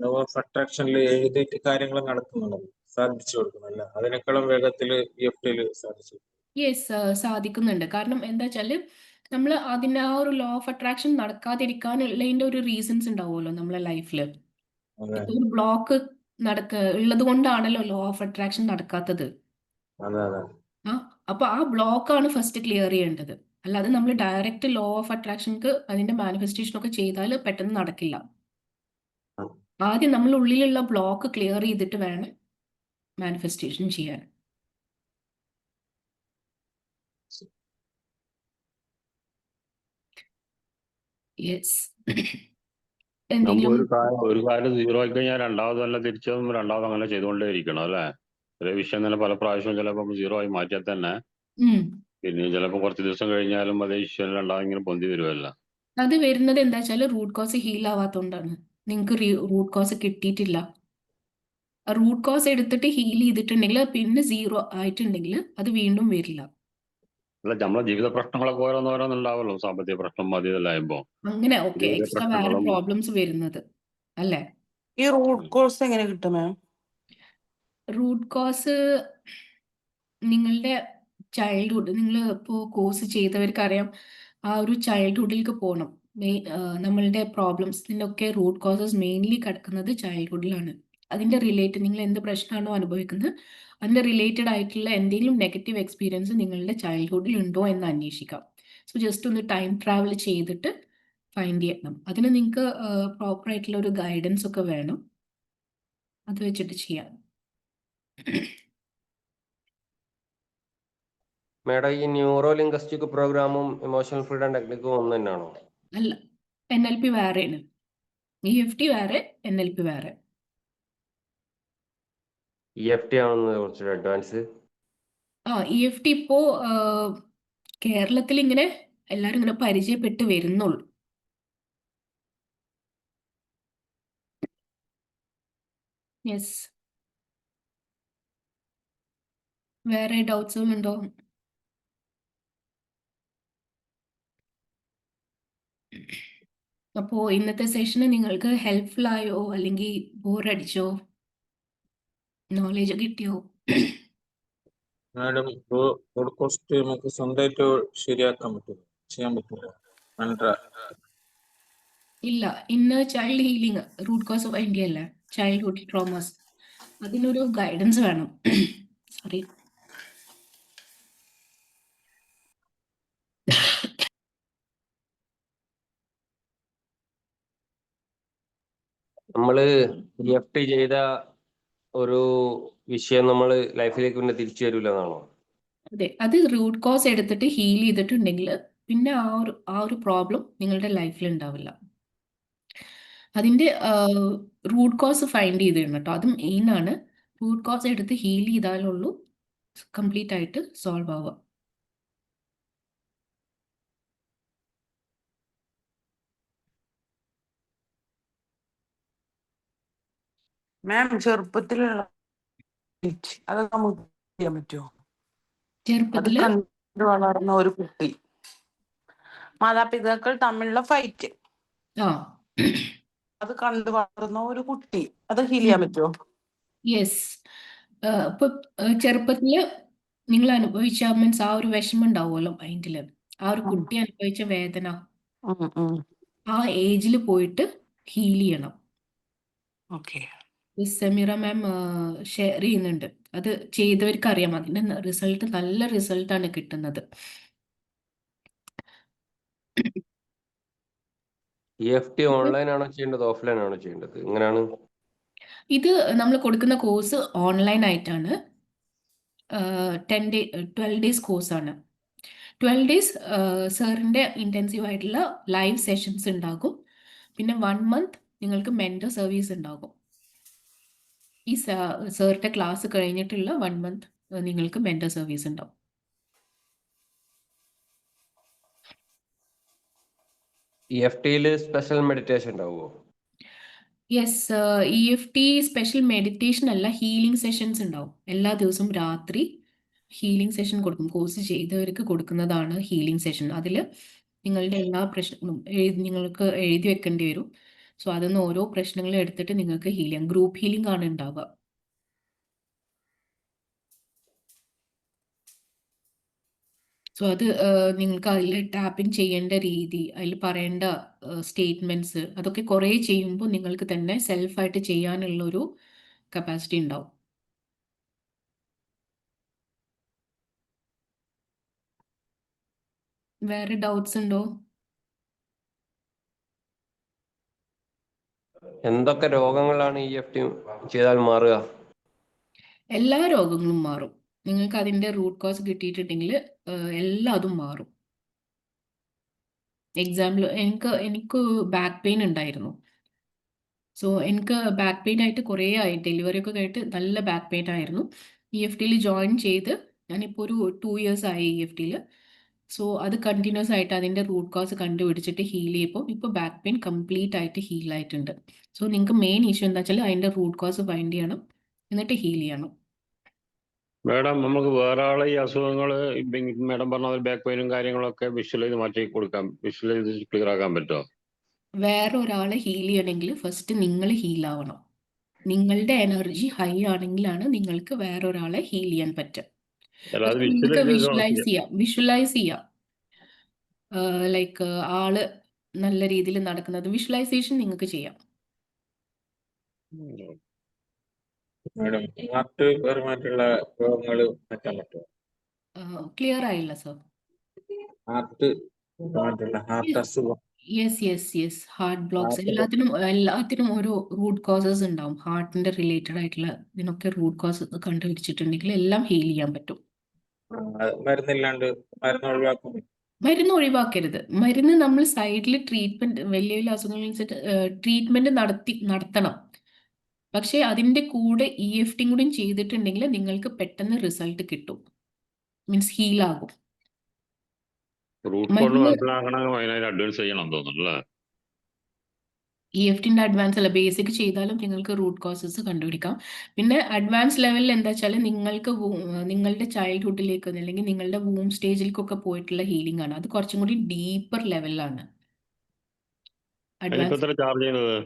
ലോ ഓഫ് അട്രാക്ഷനിൽ എഴുതിയിട്ട് കാര്യങ്ങൾ നടക്കുന്നുണ്ടല്ലോ, സാധിച്ചു കൊടുക്കുന്നില്ല, അതിനേക്കാളും വേഗത്തിൽ EFT സാധിച്ചു. യെസ്, സാധിക്കുന്നുണ്ട്. കാരണം എന്താ വെച്ചാൽ നമ്മൾ അതിൻ്റെ ആ ഒരു ലോ ഓഫ് അട്രാക്ഷൻ നടക്കാതിരിക്കാനുള്ളതിൻ്റെ ഒരു റീസൺസ് ഉണ്ടാവുമല്ലോ നമ്മളെ ലൈഫിൽ. അതെ ഒരു ബ്ലോക്ക് ഉള്ളത് കൊണ്ടാണല്ലോ ലോ ഓഫ് അട്രാക്ഷൻ നടക്കാത്തത്. അതെ അതെ. അപ്പോൾ ആ ബ്ലോക്കാണ് ഫസ്റ്റ് ക്ലിയർ ചെയ്യേണ്ടത്. അല്ലാതെ നമ്മൾ ഡയറക്റ്റ് ലോ ഓഫ് അട്രാക്ഷൻക്ക് അതിൻ്റെ മാനിഫെസ്റ്റേഷൻ ഒക്കെ ചെയ്താൽ പെട്ടെന്ന് നടക്കില്ല. ആദ്യം നമ്മൾ ഉള്ളിലുള്ള ബ്ലോക്ക് ക്ലിയർ ചെയ്തിട്ട് വേണം മാനിഫെസ്റ്റേഷൻ ചെയ്യാൻ. യെസ്. നമ്മൾ എന്തെങ്കിലും ഒരു കാര്യം 0 ആയി കഴിഞ്ഞാൽ രണ്ടാമത് തന്നെ തിരിച്ചും രണ്ടാമത് അങ്ങനെ ചെയ്തുകൊണ്ടേ ഇരിക്കണം അല്ലേ? ഒരേ വിഷയം തന്നെ പല പ്രാവശ്യവും ചിലപ്പോൾ 0 ആയി മാറ്റിയാൽ തന്നെ പിന്നെ ചിലപ്പോൾ കുറച്ച് ദിവസം കഴിഞ്ഞാലും അതേ വിഷയം രണ്ടാമത് ഇങ്ങനെ പൊന്തി വരുമല്ലോ. അത് വരുന്നത് എന്താ വെച്ചാൽ റൂട്ട് കോസ് ഹീൽ ആവാത്തതുകൊണ്ടാണ്. നിങ്ങൾക്ക് റൂട്ട് കോസ് കിട്ടിയിട്ടില്ല. റൂട്ട് കോസ് എടുത്തിട്ട് ഹീൽ ചെയ്തിട്ടുണ്ടെങ്കിൽ പിന്നെ 0 ആയിട്ടുണ്ടെങ്കിൽ അത് വീണ്ടും വരില്ല. അല്ല, നമ്മളെ ജീവിത പ്രശ്നങ്ങളൊക്കെ ഓരോന്നുണ്ടാവുമല്ലോ, സാമ്പത്തിക പ്രശ്നം മതി ഇതെല്ലാം ആകുമ്പോൾ അങ്ങനെ ഓക്കെ ജീവിത എക്സ്ട്രാ വേറെ പ്രശ്നങ്ങളും പ്രോബ്ലംസ് വരുന്നത് അല്ലേ? ഈ റൂട്ട് കോഴ്സ് എങ്ങനെ കിട്ടും മാം? റൂട്ട് കോസ് നിങ്ങളുടെ ചൈൽഡ്ഹുഡ്, നിങ്ങൾ ഇപ്പോൾ കോഴ്സ് ചെയ്തവർക്കറിയാം, ആ ഒരു ചൈൽഡ്ഹുഡിലേക്ക് പോകണം. നമ്മളുടെ പ്രോബ്ലംസിൻ്റെ ഒക്കെ റൂട്ട് കോസസ് മെയിൻലി കിടക്കുന്നത് ചൈൽഡ്ഹുഡിലാണ്. അതിൻ്റെ റിലേറ്റഡ് നിങ്ങൾ എന്ത് പ്രശ്നമാണോ അനുഭവിക്കുന്നത് അതിൻ്റെ റിലേറ്റഡ് ആയിട്ടുള്ള എന്തെങ്കിലും നെഗറ്റീവ് എക്സ്പീരിയൻസ് നിങ്ങളുടെ ചൈൽഡ്ഹുഡിൽ ഉണ്ടോ എന്ന് അന്വേഷിക്കാം. സോ ജസ്റ്റ് ഒന്ന് ടൈം ട്രാവൽ ചെയ്തിട്ട് ഫൈൻഡ് ചെയ്യണം. അതിന് നിങ്ങൾക്ക് പ്രോപ്പറായിട്ടുള്ള ഒരു ഗൈഡൻസ് ഒക്കെ വേണം. അത് വെച്ചിട്ട് ചെയ്യാം. മേഡം, ഈ ന്യൂറോ ലിംഗ്വിസ്റ്റിക് പ്രോഗ്രാമും ഇമോഷണൽ ഫ്രീഡം ടെക്നിക്കും ഒന്ന് തന്നെയാണോ? അല്ല, NLP വേറെയാണ്. EFT വേറെ, NLP വേറെ. EFT ആണെന്ന് കുറച്ചൊരു അഡ്വാൻസ്. EFT ഇപ്പോൾ കേരളത്തിൽ ഇങ്ങനെ എല്ലാവരും ഇങ്ങനെ പരിചയപ്പെട്ട് വരുന്നുള്ളൂ. യെസ്. വേറെ ഡൗട്ട്സുകളുണ്ടോ? അപ്പോൾ ഇന്നത്തെ സെഷന് നിങ്ങൾക്ക് ഹെൽപ്ഫുൾ ആയോ അല്ലെങ്കിൽ ബോറടിച്ചോ? നോളേജ് കിട്ടിയോ? മാഡം, പോഡ്കാസ്റ്റ് നമുക്ക് സ്വന്തമായിട്ട് ശരിയാക്കാൻ പറ്റും, ചെയ്യാൻ പറ്റില്ല? ഇല്ല, inner child healing root cause of India അല്ലേ, ചൈൽഡ്ഹുഡ് ട്രോമാസ്, അതിനൊരു ഗൈഡൻസ് വേണം. സോറി. നമ്മള് EFT ചെയ്ത ഒരു വിഷയം നമ്മൾ ലൈഫിലേക്ക് പിന്നെ തിരിച്ചു വരില്ല എന്നാണോ? അതെ, അത് റൂട്ട് കോസ് എടുത്തിട്ട് ഹീൽ ചെയ്തിട്ടുണ്ടെങ്കിൽ പിന്നെ ആ ഒരു പ്രോബ്ലം നിങ്ങളുടെ ലൈഫിൽ ഉണ്ടാവില്ല. അതിൻ്റെ റൂട്ട് കോസ് ഫൈൻഡ് ചെയ്തിടണം കേട്ടോ, അത് മെയിനാണ്. റൂട്ട് കോസ് എടുത്ത് ഹീൽ ചെയ്താലുള്ളൂ കംപ്ലീറ്റ് ആയിട്ട് സോൾവ് ആവുക. മാം ചെറുപ്പത്തിലുള്ള അതൊക്കെ നമുക്ക് ചെയ്യാൻ പറ്റുമോ? അത് ചെറുപ്പത്തില് കണ്ടു വളർന്ന ഒരു കുട്ടി, മാതാപിതാക്കൾ തമ്മിലുള്ള ഫൈറ്റ്, ആ അത് കണ്ടു വളർന്ന ഒരു കുട്ടി, അത് ഹീൽ ചെയ്യാൻ പറ്റുമോ? യെസ്. ഇപ്പൊ ചെറുപ്പത്തില് നിങ്ങൾ അനുഭവിച്ച മീൻസ് ആ ഒരു വിഷമം ഉണ്ടാവുമല്ലോ മൈൻഡില്, ആ ഒരു കുട്ടി അനുഭവിച്ച വേദന ആ ഏജിൽ പോയിട്ട് ഹീൽ ചെയ്യണം. ഓക്കെ. സെമീറ മാം ഷെയർ ചെയ്യുന്നുണ്ട്. അത് ചെയ്തവർക്ക് അറിയാം, അതിന്റെ റിസൾട്ട് നല്ല റിസൾട്ടാണ് കിട്ടുന്നത്. EFT ഓൺലൈൻ ആണോ ചെയ്യേണ്ടത്, ഓഫ്ലൈൻ ആണോ ചെയ്യേണ്ടത്? എങ്ങനെയാണ്? ഇത് നമ്മൾ കൊടുക്കുന്ന കോഴ്സ് ഓൺലൈൻ ആയിട്ടാണ്. 12 ഡേയ്സ് കോഴ്സാണ്. 12 ഡേയ്സ് സാറിൻ്റെ ഇൻറ്റൻസീവ് ആയിട്ടുള്ള ലൈവ് സെഷൻസ് ഉണ്ടാകും. പിന്നെ 1 മന്ത് നിങ്ങൾക്ക് മെൻറ്റർ സർവീസ് ഉണ്ടാകും. ഈ സാറിൻ്റെ ക്ലാസ് കഴിഞ്ഞിട്ടുള്ള 1 മന്ത് നിങ്ങൾക്ക് മെൻറ്റർ സർവീസ് ഉണ്ടാവും. EFTയിൽ സ്പെഷ്യൽ മെഡിറ്റേഷൻ ഉണ്ടാവുമോ? യെസ്. EFT സ്പെഷ്യൽ മെഡിറ്റേഷൻ അല്ല, ഹീലിംഗ് സെഷൻസ് ഉണ്ടാവും. എല്ലാ ദിവസവും രാത്രി ഹീലിംഗ് സെഷൻ കൊടുക്കും. കോഴ്സ് ചെയ്തവർക്ക് കൊടുക്കുന്നതാണ് ഹീലിംഗ് സെഷൻ. അതിൽ നിങ്ങളുടെ എല്ലാ പ്രശ്നങ്ങളും നിങ്ങൾക്ക് എഴുതി വെക്കേണ്ടി വരും. സോ അതിന്ന് ഓരോ പ്രശ്നങ്ങളും എടുത്തിട്ട് നിങ്ങൾക്ക് ഹീൽ ചെയ്യാം. ഗ്രൂപ്പ് ഹീലിംഗ് ആണ് ഉണ്ടാവുക. സോ അത് നിങ്ങൾക്ക് അതിൽ ടാപ്പിൻ ചെയ്യേണ്ട രീതി, അതിൽ പറയേണ്ട സ്റ്റേറ്റ്മെൻറ്റ്സ്, അതൊക്കെ കുറേ ചെയ്യുമ്പോൾ നിങ്ങൾക്ക് തന്നെ സെൽഫായിട്ട് ചെയ്യാനുള്ളൊരു കപ്പാസിറ്റി ഉണ്ടാവും. വേറെ ഡൗട്ട്സ് ഉണ്ടോ? എന്തൊക്കെ രോഗങ്ങളാണ് EFT ചെയ്താൽ മാറുക? എല്ലാ രോഗങ്ങളും മാറും. നിങ്ങൾക്ക് അതിൻ്റെ റൂട്ട് കോസ് കിട്ടിയിട്ടുണ്ടെങ്കിൽ എല്ലാം അതും മാറും. എക്സാമ്പിൾ എനിക്ക് ബാക്ക് പെയിൻ ഉണ്ടായിരുന്നു. സോ എനിക്ക് ബാക്ക് പെയിൻ ആയിട്ട് കുറേ ആയി, ഡെലിവറി ഒക്കെ കഴിഞ്ഞിട്ട് നല്ല ബാക്ക് പെയിൻ ആയിരുന്നു. EFTയിൽ ജോയിൻ ചെയ്ത് ഞാനിപ്പോൾ ഒരു 2 ഇയേഴ്സ് ആയി EFTയിൽ. സോ അത് കണ്ടിന്യൂസ് ആയിട്ട് അതിൻ്റെ റൂട്ട് കോസ് കണ്ടുപിടിച്ചിട്ട് ഹീൽ ചെയ്യുമ്പോൾ ഇപ്പോൾ ബാക്ക് പെയിൻ കംപ്ലീറ്റ് ആയിട്ട് ഹീൽ ആയിട്ടുണ്ട്. സോ നിങ്ങൾക്ക് മെയിൻ ഇഷ്യൂ എന്താ വെച്ചാൽ അതിൻ്റെ റൂട്ട് കോസ് ഫൈൻഡ് ചെയ്യണം, എന്നിട്ട് ഹീൽ ചെയ്യണം. മാഡം, നമുക്ക് വേറെ ആളെ ഈ അസുഖങ്ങൾ മാഡം പറഞ്ഞ ബാക്ക് പെയിനും കാര്യങ്ങളൊക്കെ വിഷ്വൽ ചെയ്ത് മാറ്റി കൊടുക്കാം, വിഷ്വൽ ചെയ്ത് ക്ലിയർ ആക്കാൻ പറ്റുമോ? വേറെ ഒരാളെ ഹീൽ ചെയ്യണമെങ്കിൽ ഫസ്റ്റ് നിങ്ങൾ ഹീൽ ആവണം. നിങ്ങളുടെ എനർജി ഹൈ ആണെങ്കിലാണ് നിങ്ങൾക്ക് വേറൊരാളെ ഹീൽ ചെയ്യാൻ പറ്റുക. അല്ലാതെ പക്ഷെ വിഷ്വൽ നിങ്ങൾക്ക് ചെയ്ത് വിഷ്വലൈസ് ചെയ്യാം. ലൈക്ക് ആള് നല്ല രീതിയിൽ നടക്കുന്നത് വിഷ്വലൈസേഷൻ നിങ്ങൾക്ക് ചെയ്യാം. മാഡം, ഹാർട്ട് പരമായിട്ടുള്ള രോഗങ്ങൾ മാറ്റാൻ പറ്റുമോ? ക്ലിയർ ആയില്ല സർ. ഹാർട്ട് പരമായിട്ടുള്ള ഹാർട്ട് അസുഖം, യെസ്. ഹാർട്ട് ബ്ലോക്സ് ഹാർട്ട് എല്ലാത്തിനും ഓരോ റൂട്ട് കോസസ് ഉണ്ടാവും. ഹാർട്ടിന്റെ റിലേറ്റഡ് ആയിട്ടുള്ള ഇതിനൊക്കെ റൂട്ട് കോസസ് കണ്ടുപിടിച്ചിട്ടുണ്ടെങ്കിൽ എല്ലാം ഹീൽ ചെയ്യാൻ പറ്റും. മരുന്നില്ലാണ്ട് മരുന്ന് ഒഴിവാക്കും. മരുന്ന് ഒഴിവാക്കരുത്. മരുന്ന് നമ്മൾ സൈഡിൽ ട്രീറ്റ്മെന്റ്, വലിയ വലിയ അസുഖങ്ങൾ ട്രീറ്റ്മെന്റ് നടത്തണം. പക്ഷേ അതിൻ്റെ കൂടെ EFT കൂടി ചെയ്തിട്ടുണ്ടെങ്കിൽ നിങ്ങൾക്ക് പെട്ടെന്ന് റിസൾട്ട് കിട്ടും, മീൻസ് ഹീലാകും. റൂട്ട് കോഡ് മനസ്സിലാക്കണമെങ്കിൽ അതിനായിട്ട് അഡ്വാൻസ് ചെയ്യണം തോന്നുന്നു അല്ലേ? EFTന്റെ അഡ്വാൻസ് അല്ല, ബേസിക് ചെയ്താലും നിങ്ങൾക്ക് റൂട്ട് കോസസ് കണ്ടുപിടിക്കാം. പിന്നെ അഡ്വാൻസ് ലെവലിൽ എന്താ വെച്ചാൽ നിങ്ങൾക്ക് നിങ്ങളുടെ ചൈൽഡ്ഹുഡിലേക്ക് അല്ലെങ്കിൽ നിങ്ങളുടെ വൂം സ്റ്റേജിലേക്കൊക്കെ പോയിട്ടുള്ള ഹീലിംഗ് ആണ്. അത് കുറച്ചും കൂടി ഡീപ്പർ ലെവലിലാണ്. അതിനിപ്പോ അഡ്വാൻസ് എത്ര ചാർജ് ചെയ്യുന്നത്?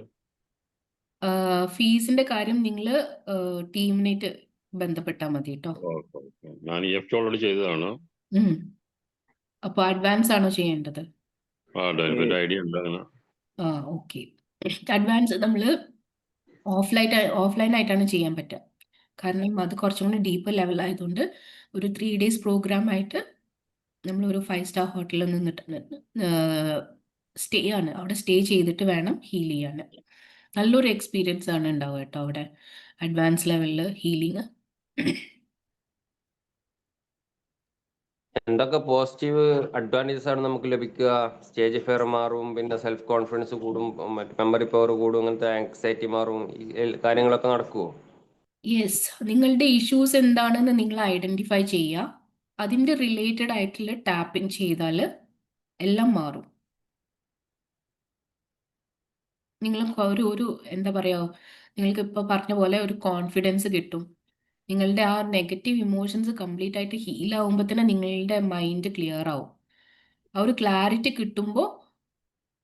ഫീസിന്റെ കാര്യം നിങ്ങൾ ടീമിനായിട്ട് ബന്ധപ്പെട്ടാൽ മതി കേട്ടോ. ഞാൻ EFT ഓൾറെഡി ചെയ്തതാണ്. അപ്പോൾ അഡ്വാൻസ് ആണോ ചെയ്യേണ്ടത്? അതിനെപ്പറ്റി ഐഡിയ ഉണ്ട് അങ്ങനെ. ഓക്കെ. അഡ്വാൻസ് നമ്മൾ ഓഫ്ലൈൻ ആയിട്ടാണ് ചെയ്യാൻ പറ്റുക. കാരണം അത് കുറച്ചും കൂടി ഡീപ്പർ ലെവൽ ആയതുകൊണ്ട് ഒരു 3 ഡേയ്സ് പ്രോഗ്രാം ആയിട്ട് നമ്മൾ ഒരു 5 സ്റ്റാർ ഹോട്ടലിൽ നിന്നിട്ട് സ്റ്റേ ആണ്, അവിടെ സ്റ്റേ ചെയ്തിട്ട് വേണം ഹീൽ ചെയ്യാൻ. നല്ലൊരു എക്സ്പീരിയൻസ് ആണ് ഉണ്ടാവുക കേട്ടോ അവിടെ, അഡ്വാൻസ് ലെവലിൽ ഹീലിംഗ്. എന്തൊക്കെ പോസിറ്റീവ് അഡ്വാൻറ്റേജസ് ആണ് നമുക്ക് ലഭിക്കുക? സ്റ്റേജ് ഫിയർ മാറും, പിന്നെ സെൽഫ് കോൺഫിഡൻസ് കൂടും, മറ്റു മെമ്മറി പവർ കൂടും, അങ്ങനത്തെ ആങ്സൈറ്റി മാറും, ഈ കാര്യങ്ങളൊക്കെ നടക്കുമോ? യെസ്. നിങ്ങളുടെ ഇഷ്യൂസ് എന്താണെന്ന് നിങ്ങൾ ഐഡൻറ്റിഫൈ ചെയ്യുക. അതിൻ്റെ റിലേറ്റഡ് ആയിട്ടുള്ള ടാപ്പിംഗ് ചെയ്താൽ എല്ലാം മാറും. നിങ്ങൾ ഒരു എന്താ പറയുക, നിങ്ങൾക്ക് ഇപ്പോൾ പറഞ്ഞ പോലെ ഒരു കോൺഫിഡൻസ് കിട്ടും. നിങ്ങളുടെ ആ നെഗറ്റീവ് ഇമോഷൻസ് കംപ്ലീറ്റ് ആയിട്ട് ഹീൽ ആവുമ്പോൾ തന്നെ നിങ്ങളുടെ മൈൻഡ് ക്ലിയർ ആവും. ആ ഒരു ക്ലാരിറ്റി കിട്ടുമ്പോൾ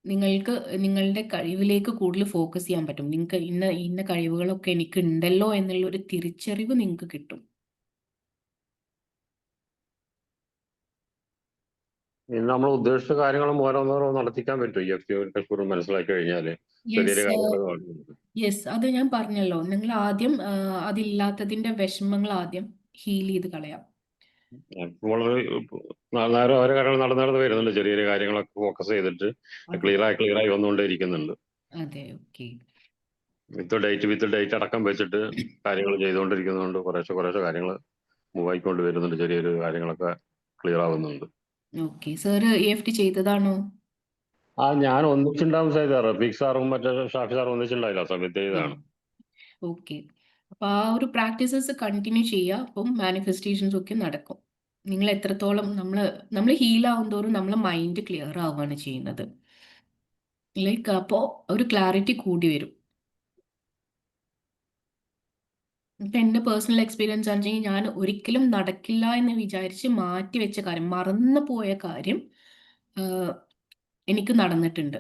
നിങ്ങൾക്ക് നിങ്ങളുടെ കഴിവിലേക്ക് കൂടുതൽ ഫോക്കസ് ചെയ്യാൻ പറ്റും. നിങ്ങൾക്ക് ഇന്ന ഇന്ന കഴിവുകളൊക്കെ എനിക്ക് ഉണ്ടല്ലോ എന്നുള്ള ഒരു തിരിച്ചറിവ് നിങ്ങൾക്ക് കിട്ടും. ഇനി നമ്മൾ ഉദ്ദേശിച്ച കാര്യങ്ങൾ ഓരോന്നോരോ നടത്തിക്കാൻ പറ്റും EFT കുറിച്ച് മനസ്സിലാക്കി കഴിഞ്ഞാല് ചെറിയ യെസ്, അത് ഞാൻ പറഞ്ഞല്ലോ. നിങ്ങൾ ആദ്യം അതില്ലാത്തതിന്റെ വിഷമങ്ങൾ ആദ്യം ഹീൽ ചെയ്ത് കളയാം. വളരെ നേരം ഓരോ കാര്യങ്ങൾ നടന്നു വരുന്നുണ്ട്. ചെറിയ കാര്യങ്ങളൊക്കെ ഫോക്കസ് ചെയ്തിട്ട് ക്ലിയർ ആയി വന്നുകൊണ്ടേയിരിക്കുന്നുണ്ട്. അതെ, ഓക്കെ. വിത്ത് ഡേറ്റ് അടക്കം വെച്ചിട്ട് കാര്യങ്ങൾ ചെയ്തുകൊണ്ടിരിക്കുന്നതുകൊണ്ട് കുറേശ്ശെ കാര്യങ്ങൾ മൂവ് ആയിക്കൊണ്ട് വരുന്നുണ്ട്. ചെറിയൊരു കാര്യങ്ങളൊക്കെ ക്ലിയർ ആവുന്നുണ്ട്. ഓക്കെ, സാർ EFT ചെയ്തതാണോ? ഞാൻ ഒന്നിച്ചുണ്ടാവും സാർ. റഫീഖ് സാറും മറ്റേ ഷാഫി സാറും ഒന്നിച്ചുണ്ടായില്ല ആ സമയത്ത് ചെയ്തതാണ്. ഓക്കെ, അപ്പൊ ആ ഒരു പ്രാക്ടീസസ് കണ്ടിന്യൂ ചെയ്യുക. അപ്പം മാനിഫെസ്റ്റേഷൻസ് ഒക്കെ നടക്കും. നിങ്ങൾ എത്രത്തോളം നമ്മൾ ഹീൽ ആവും തോറും നമ്മളെ മൈൻഡ് ക്ലിയർ ആവുകയാണ് ചെയ്യുന്നത്. ലൈക്ക് അപ്പോൾ ഒരു ക്ലാരിറ്റി കൂടി വരും. ഇപ്പം എൻ്റെ പേഴ്സണൽ എക്സ്പീരിയൻസ് ആണെന്നുവെച്ചാൽ ഞാൻ ഒരിക്കലും നടക്കില്ല എന്ന് വിചാരിച്ച് മാറ്റി വെച്ച കാര്യം, മറന്നു പോയ കാര്യം എനിക്ക് നടന്നിട്ടുണ്ട്.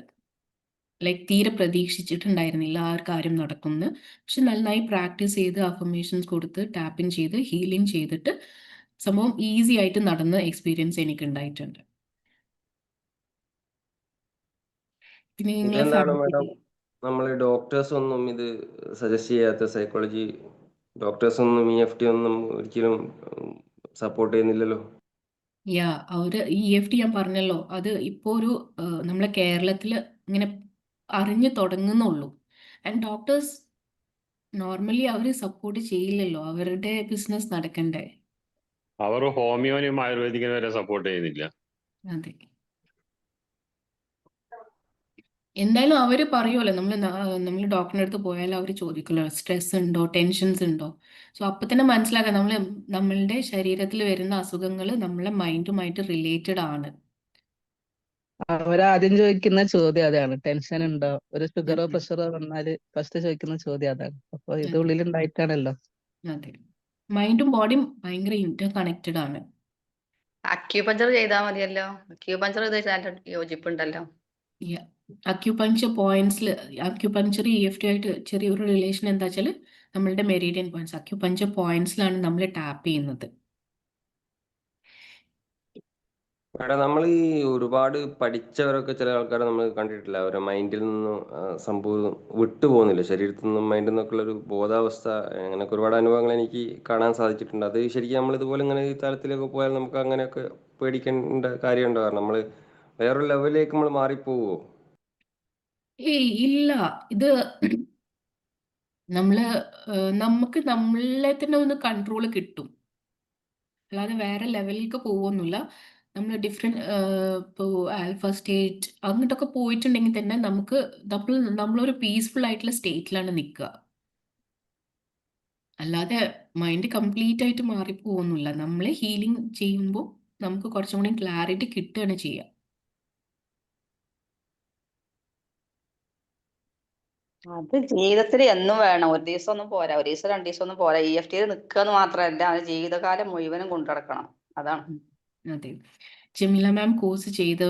ലൈക്ക് തീരെ പ്രതീക്ഷിച്ചിട്ടുണ്ടായിരുന്നില്ല ആ ഒരു കാര്യം നടക്കുമെന്ന്. പക്ഷെ നന്നായി പ്രാക്ടീസ് ചെയ്ത് അഫർമേഷൻസ് കൊടുത്ത് ടാപ്പിംഗ് ചെയ്ത് ഹീലിംഗ് ചെയ്തിട്ട് സംഭവം ഈസി ആയിട്ട് നടന്ന എക്സ്പീരിയൻസ് എനിക്ക് ഉണ്ടായിട്ടുണ്ട്. പിന്നെ നിങ്ങളെ ഇതെന്താണ് മാഡം നമ്മൾ ഡോക്ടേഴ്സ് ഒന്നും ഇത് സജസ്റ്റ് ചെയ്യാത്ത? സൈക്കോളജി ഡോക്ടേഴ്സ് ഒന്നും EFT ഒന്നും ഒരിക്കലും സപ്പോർട്ട് ചെയ്യുന്നില്ലല്ലോ. അവര് ഈ EFT ഞാൻ പറഞ്ഞല്ലോ, അത് ഇപ്പോൾ ഒരു നമ്മളെ കേരളത്തിൽ ഇങ്ങനെ അറിഞ്ഞു തുടങ്ങുന്നുള്ളൂ. ആൻഡ് ഡോക്ടേഴ്സ് നോർമലി അവർ സപ്പോർട്ട് ചെയ്യില്ലല്ലോ, അവരുടെ ബിസിനസ് നടക്കണ്ടേ. അവർ ഹോമിയോനും ആയുർവേദിക്കിനും വരെ സപ്പോർട്ട് ചെയ്യുന്നില്ല. അതെ, എന്തായാലും അവർ പറയുമല്ലോ, നമ്മൾ ഡോക്ടറിൻ്റെ അടുത്ത് പോയാൽ അവർ ചോദിക്കുമല്ലോ സ്ട്രെസ് ഉണ്ടോ, ടെൻഷൻസ് ഉണ്ടോ. സോ അപ്പം തന്നെ മനസ്സിലാക്കാം നമ്മളുടെ ശരീരത്തിൽ വരുന്ന അസുഖങ്ങൾ നമ്മളെ മൈൻഡുമായിട്ട് റിലേറ്റഡ് ആണ്. അവരാദ്യം ചോദിക്കുന്ന ചോദ്യം അതാണ്, ടെൻഷൻ ഉണ്ടോ? ഒരു ഷുഗറോ അതെ, പ്രഷറോ വന്നാല് ഫസ്റ്റ് ചോദിക്കുന്ന ചോദ്യം അതാണ്. അപ്പൊ ഇത് അതെ, ഉള്ളിലുണ്ടായിട്ടാണല്ലോ. അതെ. മൈൻഡും ബോഡിയും ഭയങ്കര ഇന്റർ കണക്റ്റഡ് ആണ്. അക്യൂപഞ്ചർ ചെയ്താൽ മതിയല്ലോ. അക്യൂപഞ്ചർ ചെയ്ത് നല്ല യോജിപ്പുണ്ടല്ലോ. അക്യുപഞ്ചർ EFT ആയിട്ട് ചെറിയൊരു റിലേഷൻ എന്താ വെച്ചാൽ നമ്മളുടെ മെരീഡിയൻ പോയിന്റ്സ്, അക്യുപഞ്ചർ പോയിന്റ്സിലാണ് നമ്മൾ ടാപ്പ് ചെയ്യുന്നത്. മാഡം, നമ്മൾ ഈ ഒരുപാട് പഠിച്ചവരൊക്കെ ചില ആൾക്കാരെ നമ്മൾ കണ്ടിട്ടില്ല, അവരുടെ മൈൻഡിൽ നിന്നും സംഭവം വിട്ടുപോകുന്നില്ല, ശരീരത്തിൽ നിന്നും മൈൻഡിൽ നിന്നൊക്കെയുള്ള ഒരു ബോധാവസ്ഥ. അങ്ങനെയൊക്കെ ഒരുപാട് അനുഭവങ്ങൾ എനിക്ക് കാണാൻ സാധിച്ചിട്ടുണ്ട്. അത് ശരിക്കും നമ്മൾ ഇതുപോലെ ഇങ്ങനെ ഈ തലത്തിലൊക്കെ പോയാൽ നമുക്ക് അങ്ങനെയൊക്കെ പേടിക്കേണ്ട കാര്യമുണ്ടോ? കാരണം നമ്മൾ വേറൊരു ലെവലിലേക്ക് നമ്മൾ മാറിപ്പോവോ? ഇല്ല, ഇത് നമുക്ക് നമ്മളെ തന്നെ ഒന്ന് കൺട്രോൾ കിട്ടും, അല്ലാതെ വേറെ ലെവലിലേക്ക് പോകുന്നില്ല. നമ്മൾ ഡിഫറെൻറ്റ് ഇപ്പോൾ ആൽഫ സ്റ്റേറ്റ് അങ്ങോട്ടൊക്കെ പോയിട്ടുണ്ടെങ്കിൽ തന്നെ നമ്മളൊരു പീസ്ഫുൾ ആയിട്ടുള്ള സ്റ്റേറ്റിലാണ് നിൽക്കുക, അല്ലാതെ മൈൻഡ് കംപ്ലീറ്റ് ആയിട്ട് മാറിപ്പോകുന്നില്ല. നമ്മളെ ഹീലിംഗ് ചെയ്യുമ്പോൾ നമുക്ക് കുറച്ചും കൂടി ക്ലാരിറ്റി കിട്ടുകയാണ് ചെയ്യുക. അത് ജീവിതത്തിൽ എന്നും വേണം. ഒരു ദിവസം ഒന്നും പോരാ, ഒരു ദിവസം 2 ദിവസം ഒന്നും പോരാ. EFT നിൽക്കുക എന്ന് മാത്രമല്ല, അത് ജീവിതകാലം മുഴുവനും കൊണ്ടു നടക്കണം. അതാണ്. അതെ, ജമീല മാം കോഴ്സ് ചെയ്ത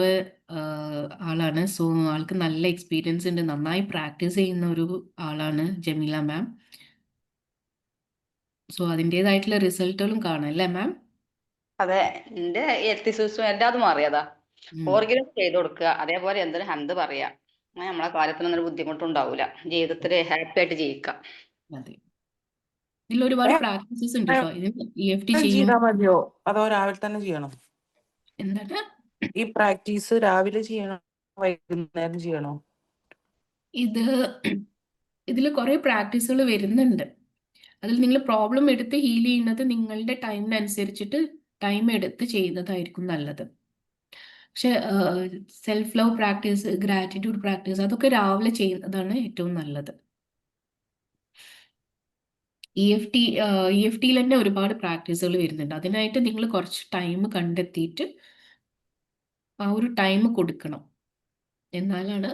ആളാണ്. സോ ആൾക്ക് നല്ല എക്സ്പീരിയൻസ് ഉണ്ട്, നന്നായി പ്രാക്ടീസ് ചെയ്യുന്ന ഒരു ആളാണ് ജമീല മാം. സോ അതിൻ്റെതായിട്ടുള്ള റിസൾട്ടുകളും കാണാം അല്ലേ മാം? അതെ, എന്റെ എത്തിസിസും എല്ലാതും മാറിയതാ. ഓർഗനൈസ് ചെയ്ത് കൊടുക്കുക, അതേപോലെ എന്തൊരു ഹന്ത് പറയാ. അങ്ങനെ നമ്മളെ കാര്യത്തിനൊന്നും ഒരു ബുദ്ധിമുട്ടുണ്ടാവൂല. ജീവിതത്തിൽ ഹാപ്പി ആയിട്ട് ജീവിക്കാം. അതെ, ഇതിൽ ഒരുപാട് പ്രാക്ടീസസ് ഉണ്ട് കേട്ടോ. ഇതിന് EFT ചെയ്താൽ ചെയ്യും. മതിയോ അതോ രാവിലെ തന്നെ ചെയ്യണം? എന്താണ് ഈ പ്രാക്ടീസ് രാവിലെ ചെയ്യണോ വൈകുന്നേരം ചെയ്യണോ? ഇതിൽ കുറേ പ്രാക്ടീസുകൾ വരുന്നുണ്ട്. അതിൽ നിങ്ങൾ പ്രോബ്ലം എടുത്ത് ഹീൽ ചെയ്യുന്നത് നിങ്ങളുടെ ടൈമിനനുസരിച്ചിട്ട് ടൈം എടുത്ത് ചെയ്യുന്നതായിരിക്കും നല്ലത്. പക്ഷെ self love practice, gratitude practice അതൊക്കെ രാവിലെ ചെയ്യുന്നതാണ് ഏറ്റവും നല്ലത്. EFTയിൽ തന്നെ ഒരുപാട് പ്രാക്ടീസുകൾ വരുന്നുണ്ട്. അതിനായിട്ട് നിങ്ങൾ കുറച്ച് ടൈം കണ്ടെത്തിയിട്ട് ആ ഒരു ടൈം കൊടുക്കണം, എന്നാലാണ്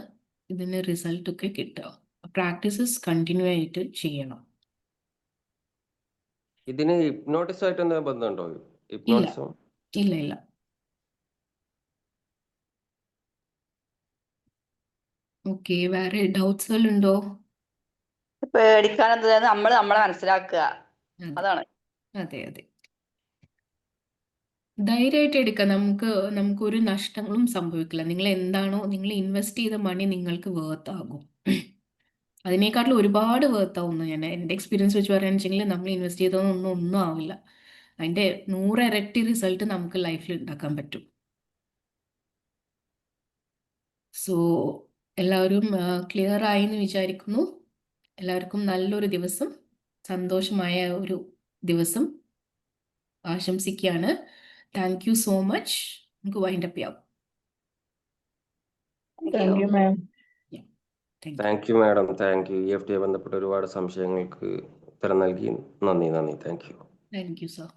ഇതിന് റിസൾട്ടൊക്കെ കിട്ടുക. പ്രാക്ടീസസ് കണ്ടിന്യൂ ആയിട്ട് ചെയ്യണം. ഇതിന് ഹിപ്നോട്ടിസം ആയിട്ട് എന്താ ബന്ധമുണ്ടോ? ഇല്ല ഹിപ്നോട്ടിസം ഇല്ല ഇല്ല. ഓക്കെ, വേറെ ഡൗട്ട്സുകൾ ഉണ്ടോ? പേടിക്കാൻ എന്താ, നമ്മളെ മനസ്സിലാക്കുക, അതെ അതാണ്. അതെ അതെ, ധൈര്യമായിട്ട് എടുക്കാം. നമുക്കൊരു നഷ്ടങ്ങളും സംഭവിക്കില്ല. നിങ്ങൾ എന്താണോ നിങ്ങൾ ഇൻവെസ്റ്റ് ചെയ്ത മണി നിങ്ങൾക്ക് വേർത്ത് ആകും. അതിനേക്കാട്ടിലും ഒരുപാട് വേർത്ത് ആവുന്നു. ഞാൻ എൻ്റെ എക്സ്പീരിയൻസ് വെച്ച് പറയുകയാണെന്ന് വെച്ചെങ്കിൽ നമ്മൾ ഇൻവെസ്റ്റ് ചെയ്തതൊന്നും ആവില്ല. അതിൻ്റെ 100 ഇരട്ടി റിസൾട്ട് നമുക്ക് ലൈഫിൽ ഉണ്ടാക്കാൻ പറ്റും. സോ എല്ലാവരും ക്ലിയർ ആയി എന്ന് വിചാരിക്കുന്നു. എല്ലാവർക്കും നല്ലൊരു ദിവസം, സന്തോഷമായ ഒരു ദിവസം ആശംസിക്കുകയാണ്. Thank you so much. നമുക്ക് വൈൻഡപ്പ് ചെയ്യാം. Thank you. Ma'am. Thank you. Thank you madam, thank you. EFT ബന്ധപ്പെട്ട ഒരുപാട് സംശയങ്ങൾക്ക് ഉത്തരം നൽകി നന്ദി. Thank you. Thank you sir.